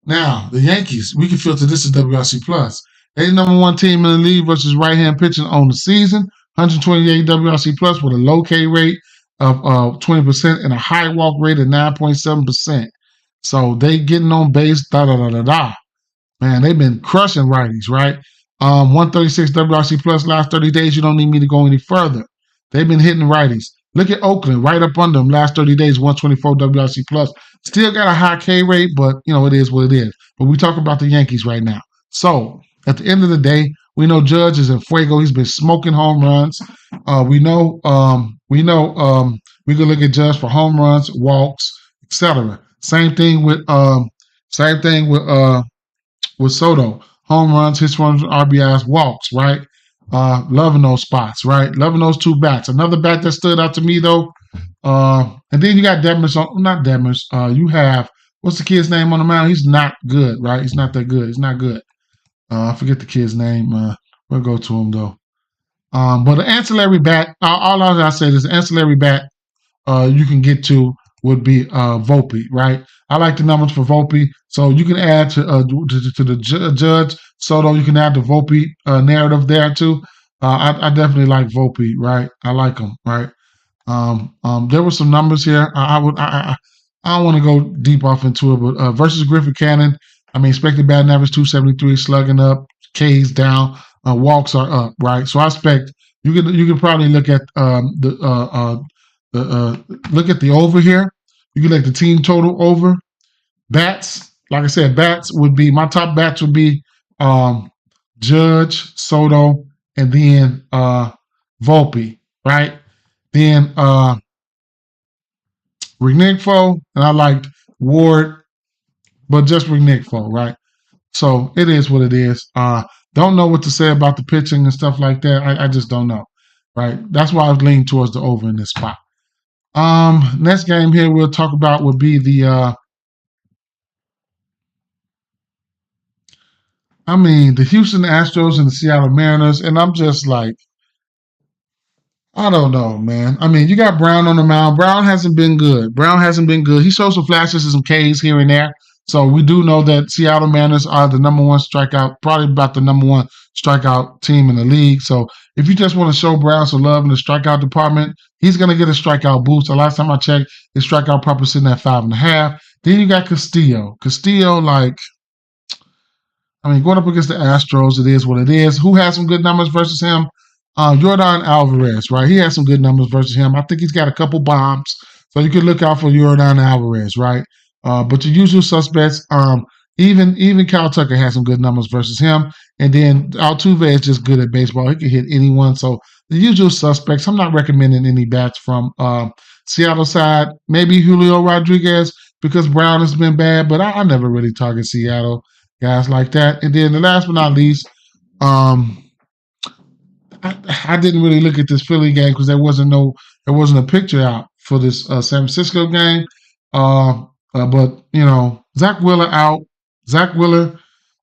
Now, the Yankees, we can filter this as WRC+. They're the number 1 team in the league versus right-hand pitching on the season. 128 WRC+ with a low K rate of 20% and a high walk rate of 9.7%. So they getting on base, Man, they've been crushing righties, right? 136 WRC+ last 30 days. You don't need me to go any further. They've been hitting righties. Look at Oakland, right up under them last 30 days, 124 WRC+. Still got a high K rate, but, it is what it is. But we talk about the Yankees right now. So, at the end of the day, we know Judge is in fuego. He's been smoking home runs. We can look at Judge for home runs, walks, etc. Same thing with Soto. Home runs, hits runs, RBIs, walks, right? Loving those spots, right? Loving those 2 bats. Another bat that stood out to me, though, and then you got Detmers, not Detmers. You have, what's the kid's name on the mound? He's not good, right? He's not that good. He's not good. I forget the kid's name. We'll go to him, though. But the ancillary bat, all I say is the ancillary bat you can get to would be Volpe, right? I like the numbers for Volpe. So you can add to the Judge Soto. You can add the Volpe narrative there, too. I definitely like Volpe, right? I like him, right? There were some numbers here. I don't want to go deep off into it, but versus Griffin Cannon, I mean, expected batting average 273, slugging up, K's down, walks are up, right? So I expect you can probably look at the look at the over here. You can look at the team total over. Bats, like I said, bats would be my top bats would be um, Judge, Soto, and then Volpe, right? Then Renigfo, and I liked Ward, but just Renigfo, right? So it is what it is. Don't know what to say about the pitching and stuff like that. I just don't know, right? That's why I was leaning towards the over in this spot. Next game here we'll talk about would be the Houston Astros and the Seattle Mariners, and I'm just like, I don't know, man. I mean, you got Brown on the mound. Brown hasn't been good. He showed some flashes and some Ks here and there. So we do know that Seattle Mariners are the number one strikeout, probably about the number one strikeout team in the league. So if you just want to show Brown some love in the strikeout department, he's going to get a strikeout boost. The last time I checked, his strikeout prop was sitting at 5.5. Then you got Castillo. Going up against the Astros, it is what it is. Who has some good numbers versus him? Yordan Alvarez, right? He has some good numbers versus him. I think he's got a couple bombs, so you could look out for Yordan Alvarez, right? But your usual suspects, even Cal Tucker has some good numbers versus him. And then Altuve is just good at baseball. He can hit anyone. So the usual suspects. I'm not recommending any bats from Seattle side. Maybe Julio Rodriguez because Brown has been bad, but I never really target Seattle guys like that. And then the last but not least, I didn't really look at this Philly game because there wasn't a picture out for this San Francisco game. But Zach Wheeler out. Zach Wheeler,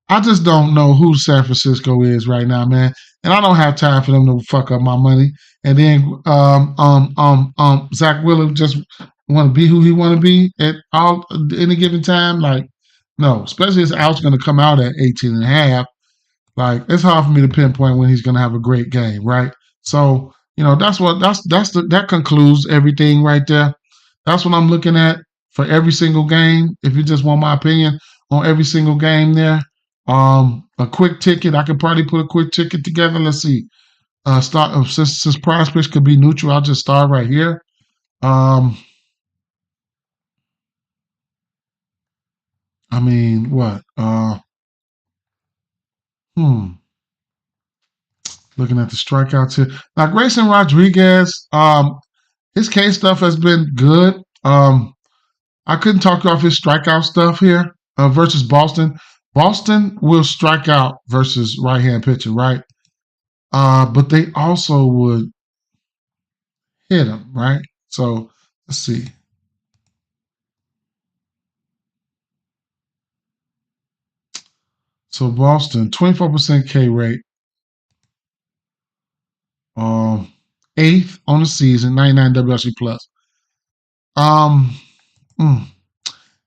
I just don't know who San Francisco is right now, man. And I don't have time for them to fuck up my money. And then Zach Wheeler just want to be who he want to be at any given time. Like, no, especially his out's going to come out at 18.5. Like, it's hard for me to pinpoint when he's going to have a great game, right? So, that concludes everything right there. That's what I'm looking at for every single game. If you just want my opinion on every single game there, a quick ticket, I could probably put a quick ticket together. Let's see. Since prize pitch could be neutral, I'll just start right here. What? Looking at the strikeouts here. Now, Grayson Rodriguez, his K stuff has been good. I couldn't talk off his strikeout stuff here versus Boston. Boston will strike out versus right-hand pitcher, right? But they also would hit him, right? So let's see. So Boston, 24% K rate. 8th on the season, 99 WRC plus.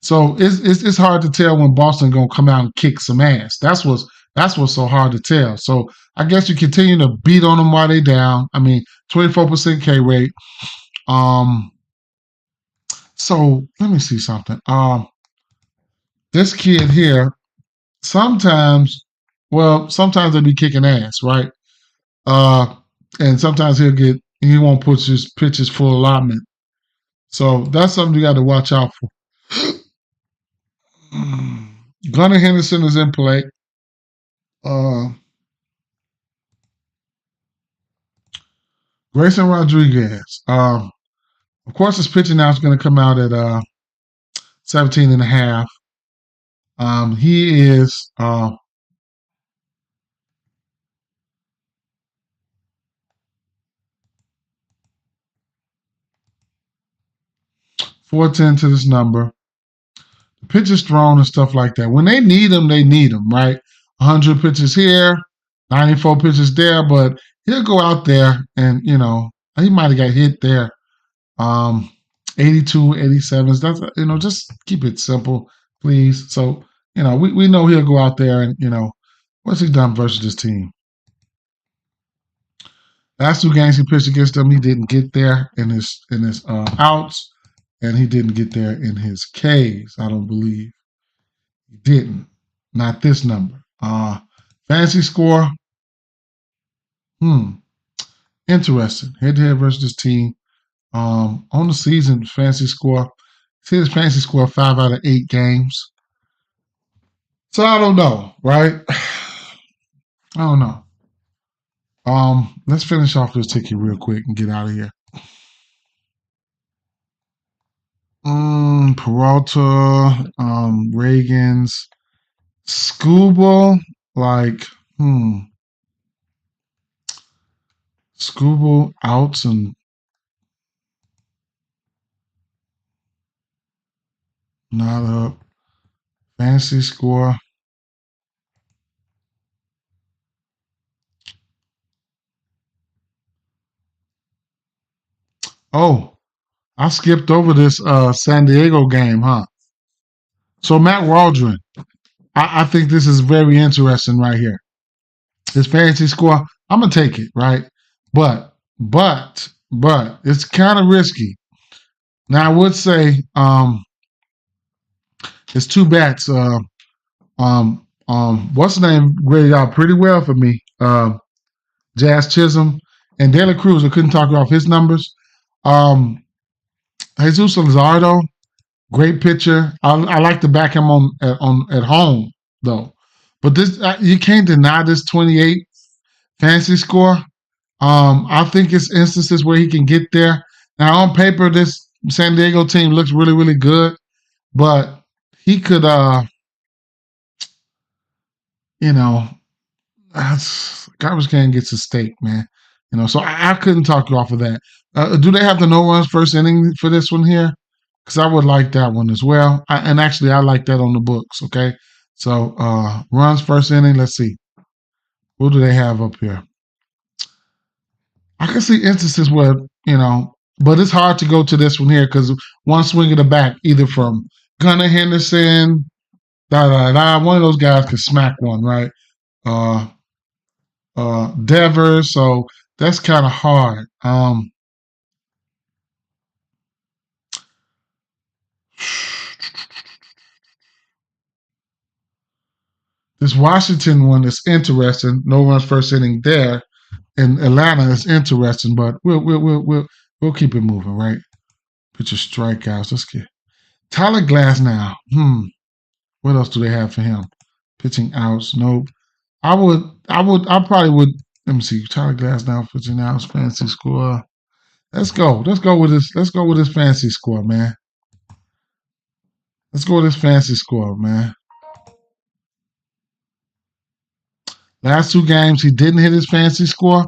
So it's hard to tell when Boston gonna come out and kick some ass. That's what's so hard to tell. So I guess you continue to beat on them while they down. 24% K rate. So let me see something. This kid here, sometimes they be kicking ass, right? And sometimes he won't put his pitches full alignment. So that's something you got to watch out for. Gunnar Henderson is in play. Grayson Rodriguez. Of course, his pitching now is going to come out at 17.5. He is 410 to this number. The pitches thrown and stuff like that. When they need them, right? 100 pitches here, 94 pitches there, but he'll go out there and, he might have got hit there. 82, 87s. That's, just keep it simple, please. So, we know he'll go out there and, what's he done versus this team? Last two games he pitched against them, he didn't get there in his outs, and he didn't get there in his Ks. I don't believe he didn't. Not this number. Fantasy score. Hmm. Interesting. Head to head versus this team. On the season, fantasy score. See his fantasy score 5 out of 8 games. So I don't know, right? I don't know. Let's finish off this ticket real quick and get out of here. Peralta, Reagan's, Scooble, like, Scooble outs and not up. Fantasy score. Oh, I skipped over this San Diego game, huh? So Matt Waldron, I think this is very interesting right here. His fantasy score, I'm gonna take it, right? But it's kind of risky. Now I would say it's two bats. What's the name graded out pretty well for me. Jazz Chisholm and De La Cruz. I couldn't talk off his numbers. Um, Jesus Luzardo, great pitcher. I like to back him on at home though. But this you can't deny this 28 fantasy score. I think it's instances where he can get there. Now on paper, this San Diego team looks really, really good, but he could, you know, garbage can gets a steak, man. So I couldn't talk you off of that. Do they have the no runs first inning for this one here? Because I would like that one as well. And actually, I like that on the books. Okay, so runs first inning. Let's see, what do they have up here? I can see instances where but it's hard to go to this one here because one swing of the bat, either from Gunnar Henderson, one of those guys could smack one, right? Uh, Devers, so that's kind of hard. This Washington one is interesting. No runs first inning there. In Atlanta is interesting, but we'll keep it moving, right? Pitcher strikeouts. Let's get Tyler Glass now. What else do they have for him? Pitching outs. Nope. I probably would. Let me see. Tyler Glass now pitching outs. Fantasy score. Let's go. Let's go with this. Let's go with this fantasy score, man. Let's go with this fantasy score, man. Last two games, he didn't hit his fantasy score,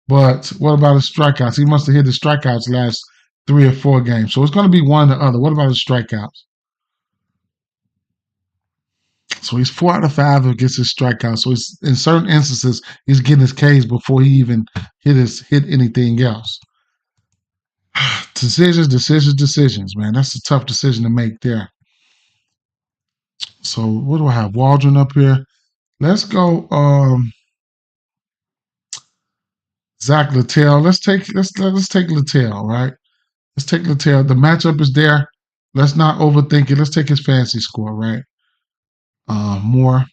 but what about his strikeouts? He must have hit his strikeouts last 3 or 4 games. So it's going to be one or the other. What about his strikeouts? So he's 4 out of 5 against his strikeouts. So he's, in certain instances, he's getting his Ks before he even hit anything else. Decisions, man. That's a tough decision to make there. So what do I have? Waldron up here. Let's go. Zach Littell. Let's take Littell, right? Let's take Littell. The matchup is there. Let's not overthink it. Let's take his fantasy score, right? More.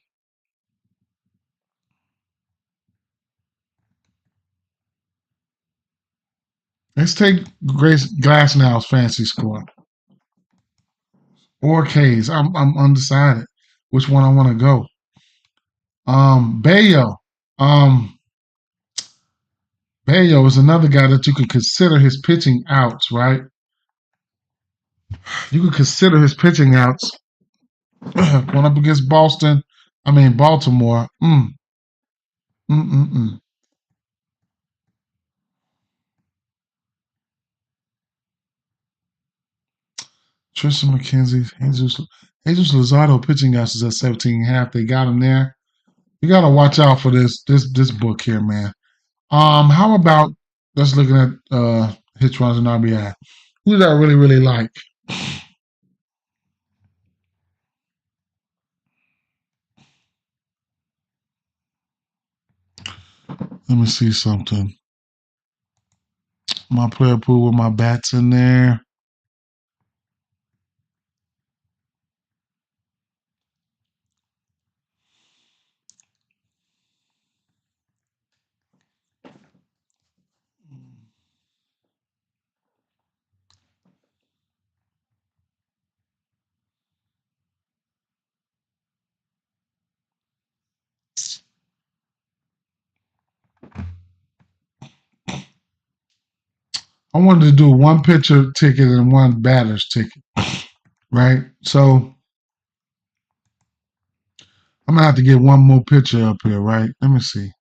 Let's take Grace Glassnow's fantasy score or K's. I'm undecided which one I want to go. Bayo. Bayo is another guy that you could consider his pitching outs, right? You could consider his pitching outs going up against Baltimore. Tristan McKenzie, Jesus Luzardo pitching outs is at 17.5. They got him there. You got to watch out for this book here, man. How about let's looking at hit runs and RBI. Who did I really, really like? Let me see something. my player pool with my bats in there. I wanted to do one pitcher ticket and one batter's ticket, right? So I'm gonna have to get one more pitcher up here, right? Let me see.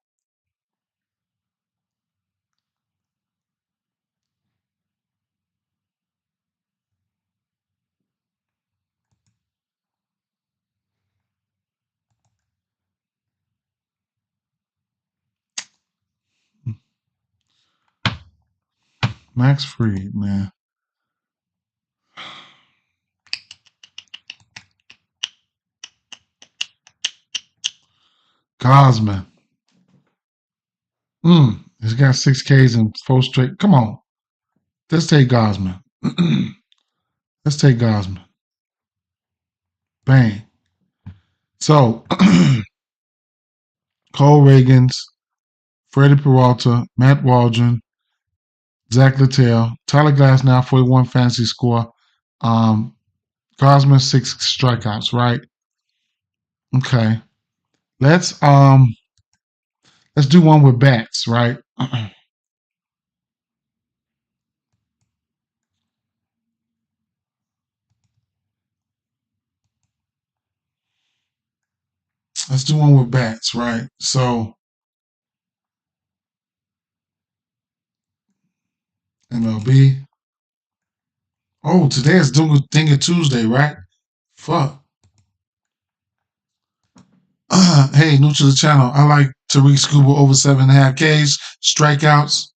Max Fried, man. Gosman. He's got 6 Ks and 4 straight. Come on. Let's take Gosman. Let's take Gosman. Bang. So Cole Reagans, Freddie Peralta, Matt Waldron, Zach Littell, Tyler Glass now 41 fantasy score. Gosman 6 strikeouts, right? Okay. Let's do one with bats, right? Let's do one with bats, right? So MLB. Oh, today is Dinga Tuesday, right? Fuck. Hey, new to the channel. I like Tariq Skubal over 7.5 Ks, strikeouts,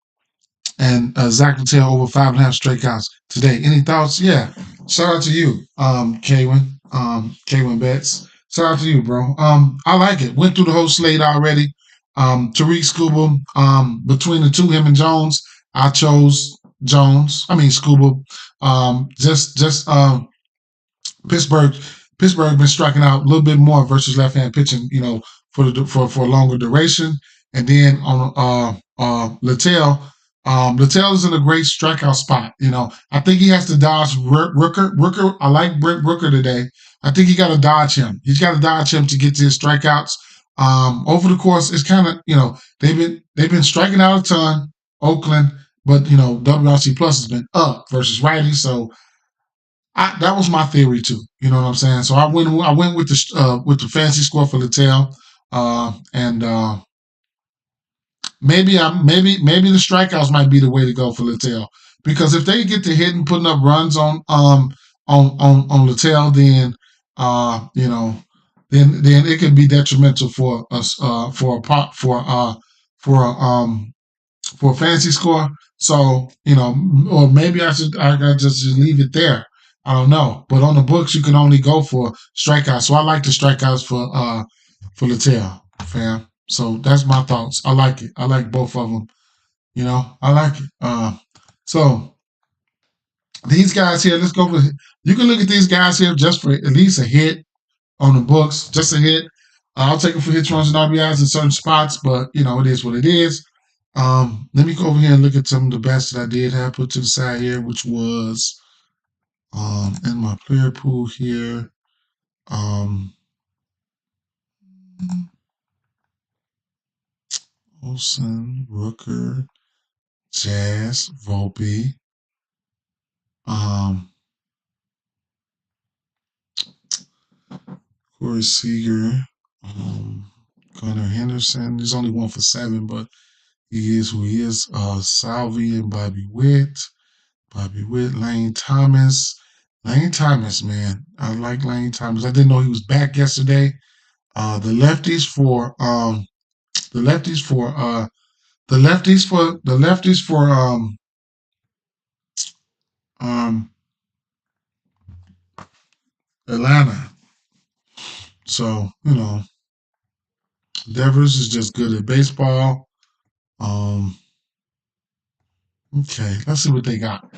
and Zach Littell over 5.5 strikeouts today. Any thoughts? Yeah. Shout out to you, Kwin. Kwin Betts. Shout out to you, bro. I like it. Went through the whole slate already. Tariq Skubal. Between the two, him and Jones, I chose Jones. I mean Skubal. Just Pittsburgh Pittsburgh been striking out a little bit more versus left hand pitching, for a longer duration. And then on Littell, Littell is in a great strikeout spot. I think he has to dodge Rooker. Rooker, I like Brent Rooker today. I think he got to dodge him. He's got to dodge him to get to his strikeouts. Over the course, it's kind of they've been striking out a ton, Oakland, but WRC plus has been up versus righty. So that was my theory too. You know what I'm saying? So I went with the fancy score for Littell, and maybe the strikeouts might be the way to go for Littell, because if they get to hitting, putting up runs on Littell, then then it could be detrimental for us for a fantasy score. So, or maybe I gotta just leave it there. I don't know. But on the books you can only go for strikeouts. So I like the strikeouts for Littell, fam. So that's my thoughts. I like it. I like both of them. I like it. So these guys here, let's go for. You can look at these guys here just for at least a hit on the books, just a hit. I'll take them for hits, runs, and RBIs in certain spots, but it is what it is. Let me go over here and look at some of the bets that I did have put to the side here, which was in my player pool here. Olsen, Rooker, Jazz, Volpe, Corey Seager, Gunnar Henderson. There's only one for 7, but he is who he is. Salvi and Bobby Witt, Lane Thomas. Lane Thomas, man. I like Lane Thomas. I didn't know he was back yesterday. The lefties for Atlanta. So, Devers is just good at baseball. Okay, let's see what they got.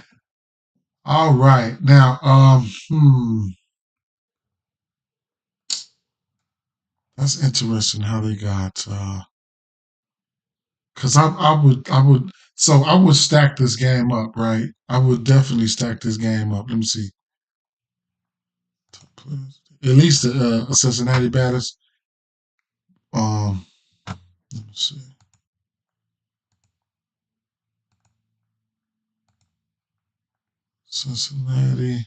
All right, now, that's interesting how they got. Because I would stack this game up, right? I would definitely stack this game up. Let me see. At least a Cincinnati batters. Let me see. Cincinnati.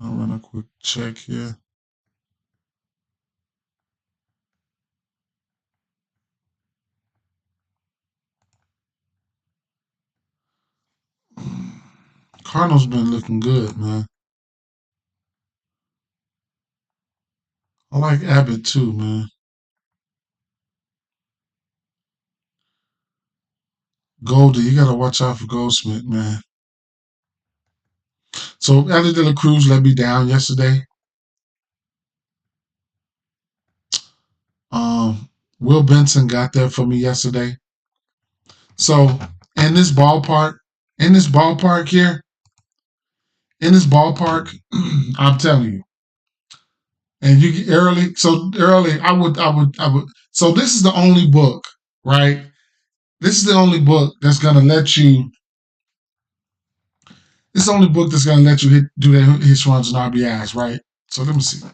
I'll run a quick check here. Cardinals been looking good, man. I like Abbott too, man. Goldie, you gotta watch out for Goldsmith, man. So Ellie De La Cruz let me down yesterday. Um, Will Benson got there for me yesterday. So in this ballpark, in this ballpark here, in this ballpark, I'm telling you, and you get early. So early, I would. So this is the only book, right? This is the only book that's gonna let you. This is the only book that's gonna let you do that hit runs and RBIs, right? So let me see,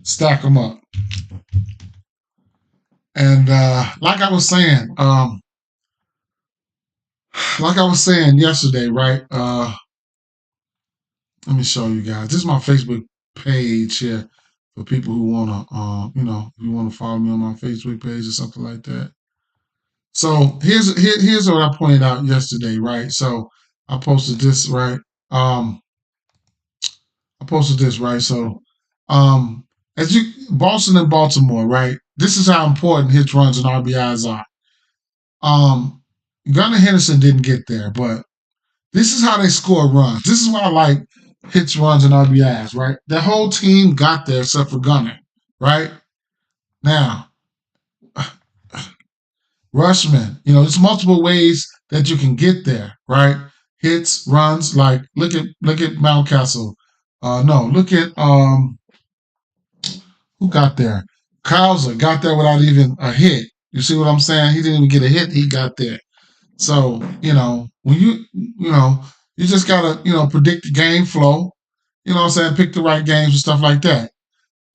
stack them up. And like I was saying, yesterday, right? Let me show you guys. This is my Facebook page here for people who wanna, if you wanna follow me on my Facebook page or something like that. So here's what I pointed out yesterday, right? So I posted this, right? I posted this, right? So, as you Boston and Baltimore, right? This is how important hits, runs, and RBIs are. Um, Gunnar Henderson didn't get there, but this is how they score runs. This is why I like hits, runs, and RBIs, right? The whole team got there except for Gunnar, right? Now, Rushman, there's multiple ways that you can get there, right? Hits, runs, like look at Mountcastle. No, look at who got there? Cowser got there without even a hit. You see what I'm saying? He didn't even get a hit. He got there. So, when you just gotta, predict the game flow. You know what I'm saying? Pick the right games and stuff like that.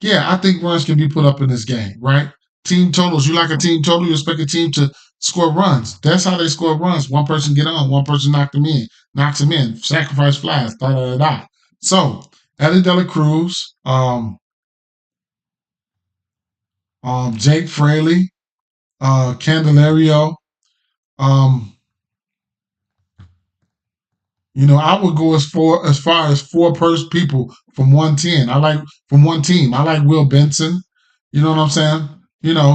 Yeah, I think runs can be put up in this game, right? Team totals. You like a team total, you expect a team to score runs. That's how they score runs. One person get on, one person knocks them in, sacrifice flies, da da da da. So, Ellie De La Cruz, Jake Fraley, Candelario. Um, I would go as far as four first people from 110. I like from one team. I like Will Benson. You know what I'm saying?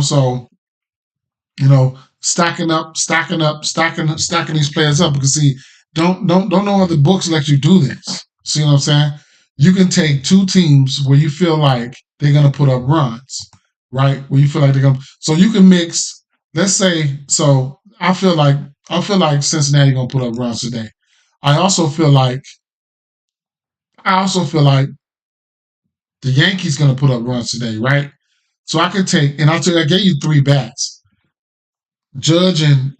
So stacking these players up because see, don't know other books let you do this. See what I'm saying? You can take two teams where you feel like they're gonna put up runs, right? Where you feel like they're gonna. So you can mix. Let's say. So I feel like Cincinnati gonna put up runs today. I also feel like the Yankees gonna put up runs today, right? So I could take, and I gave you three bats. Judge and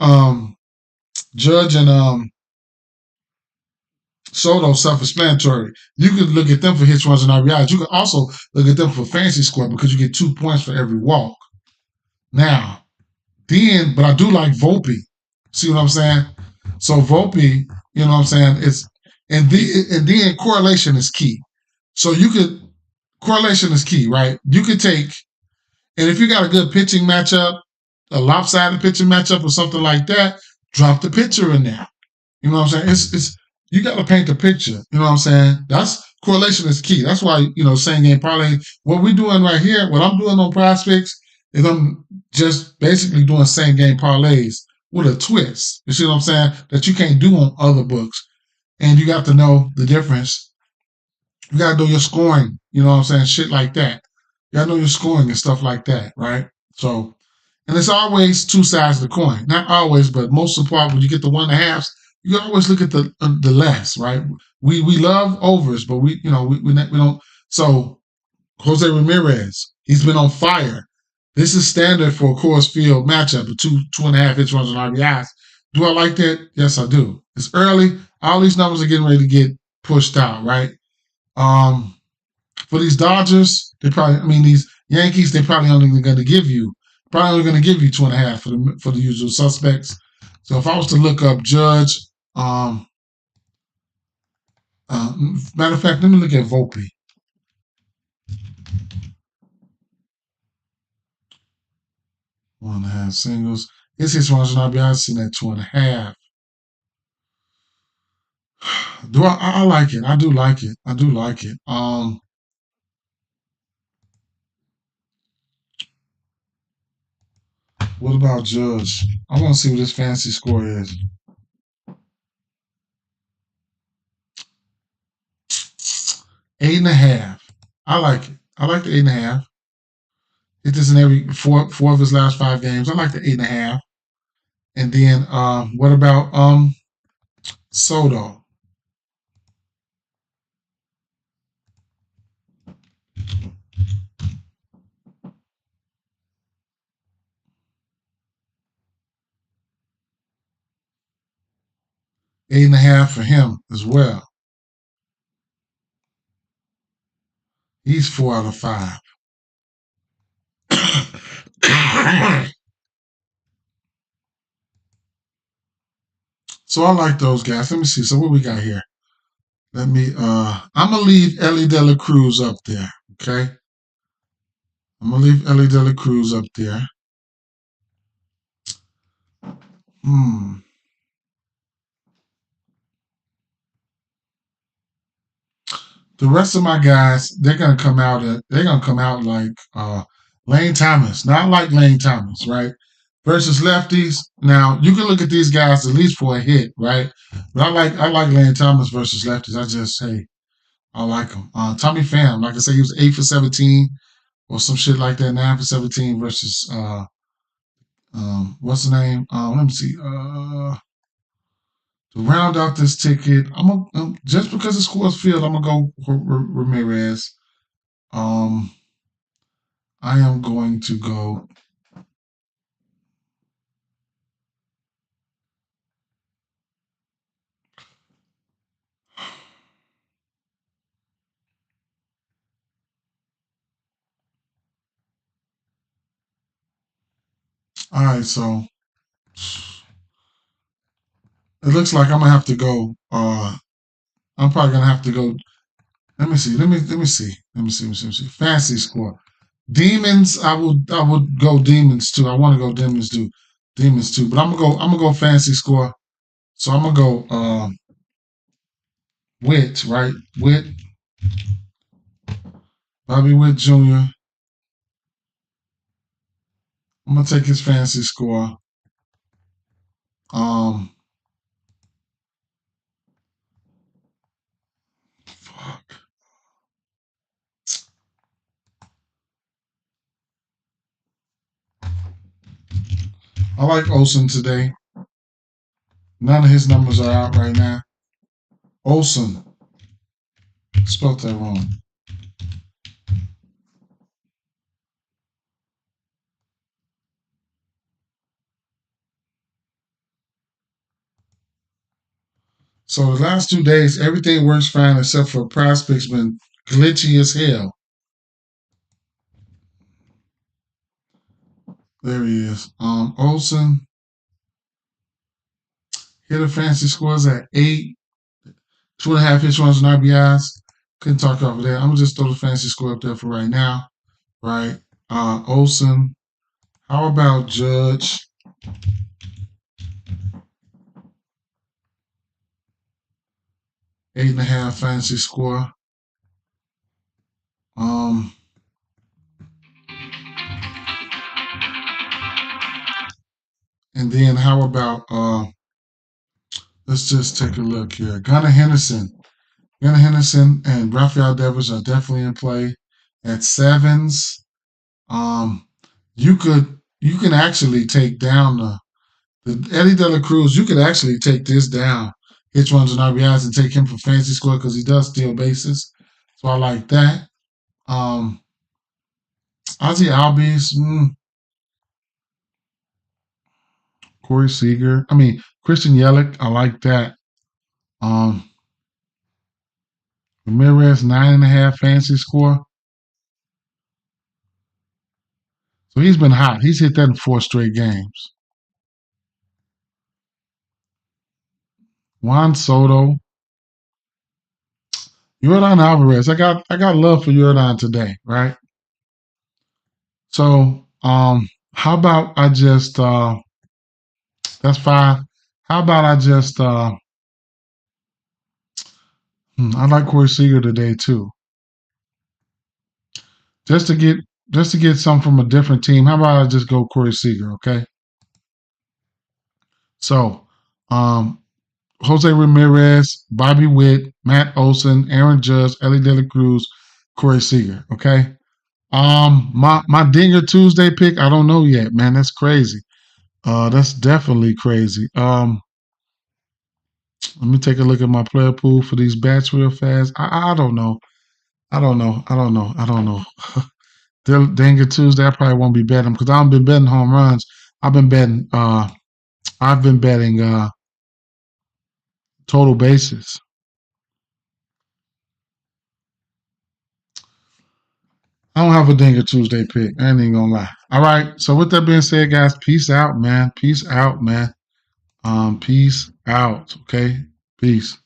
Soto self-explanatory. You could look at them for hits, runs, and RBIs. You can also look at them for fantasy score because you get 2 points for every walk. Now, but I do like Volpe. See what I'm saying? So Volpe, you know what I'm saying? And then correlation is key. So correlation is key, right? You could take, and if you got a good pitching matchup, a lopsided pitching matchup or something like that, drop the pitcher in there. You know what I'm saying? It's you got to paint the picture. You know what I'm saying? That's correlation is key. That's why same game parlay. What we're doing right here, what I'm doing on Prospects is I'm just basically doing same game parlays with a twist. You see what I'm saying? That you can't do on other books, and you got to know the difference. You got to know your scoring. You know what I'm saying? Shit like that. You got to know your scoring and stuff like that, right? So, and it's always two sides of the coin. Not always, but most of the part when you get the 1.5s, you always look at the less, right? We love overs, but we don't. So Jose Ramirez, he's been on fire. This is standard for a Coors Field matchup, a 2.5 hits, runs, and RBIs. Do I like that? Yes, I do. It's early. All these numbers are getting ready to get pushed out, right? For these Dodgers, these Yankees, they're probably only going to give you 2.5 for the usual suspects. So if I was to look up Judge, matter of fact, let me look at Volpe. 1.5 singles. His runs and RBIs seen at 2.5. Do I like it? I do like it. I do like it. What about Judge? I want to see what his fantasy score is. 8.5. I like it. I like the 8.5. Hit this in every four of his last 5 games. I like the 8.5. And then what about Soto? 8.5 for him as well. He's 4 out of 5. So I like those guys. Let me see. So what we got here? I'm gonna leave Ellie De La Cruz up there. Okay. I'm gonna leave Ellie De La Cruz up there. The rest of my guys, they're gonna come out. They're gonna come out like Lane Thomas, not like Lane Thomas, right? Versus lefties. Now you can look at these guys at least for a hit, right? But I like Lane Thomas versus lefties. I like him. Tommy Pham, like I said, he was 8 for 17 or some shit like that, 9 for 17 versus what's the name? Let me see. To round out this ticket, just because it's Coors Field, I'm gonna go Ramirez. I am going to go. All right, so it looks like I'm gonna have to go. I'm probably gonna have to go. Let me see. Let me see. Fancy score. Demons. I would go Demons too. I want to go Demons too. But I'm gonna go fancy score. So I'm gonna go Witt, right? Witt, Bobby Witt Jr. I'm gonna take his fantasy score. Fuck. I like Olsen today. None of his numbers are out right now. Olsen. Spelled that wrong. So the last 2 days, everything works fine except for prospects been glitchy as hell. There he is. Olsen. Hitter fantasy scores at 8. 2.5 hits, runs, and RBIs. Couldn't talk over there. I'm gonna just throw the fantasy score up there for right now. Right. Olsen. How about Judge? 8.5 fantasy score. And then how about let's just take a look here. Gunnar Henderson and Rafael Devers are definitely in play at 7s. you can actually take down the Eddie De La Cruz. You could actually take this down. Hits, runs, and RBIs and take him for fantasy score because he does steal bases. So I like that. Um, Ozzy Albies, Corey Seager. I mean Christian Yelich. I like that. Um, Ramirez 9.5 fantasy score. So he's been hot. He's hit that in 4 straight games. Juan Soto, Yordan Alvarez. I got love for Yordan today, right? So how about I just that's 5. How about I just I like Corey Seager today too. Just to get just to get some from a different team. How about I just go Corey Seager, okay? So Jose Ramirez, Bobby Witt, Matt Olson, Aaron Judge, Ellie De La Cruz, Corey Seager. Okay. My Dinger Tuesday pick, I don't know yet, man. That's crazy. That's definitely crazy. Let me take a look at my player pool for these bats real fast. I don't know. I don't know. I don't know. I don't know. Dinger Tuesday, I probably won't be betting because I haven't been betting home runs. I've been betting. I've been betting total bases. I don't have a Dinger Tuesday pick. I ain't even gonna lie. All right. So with that being said, guys, peace out, man. Peace out, man. Peace out. Okay. Peace.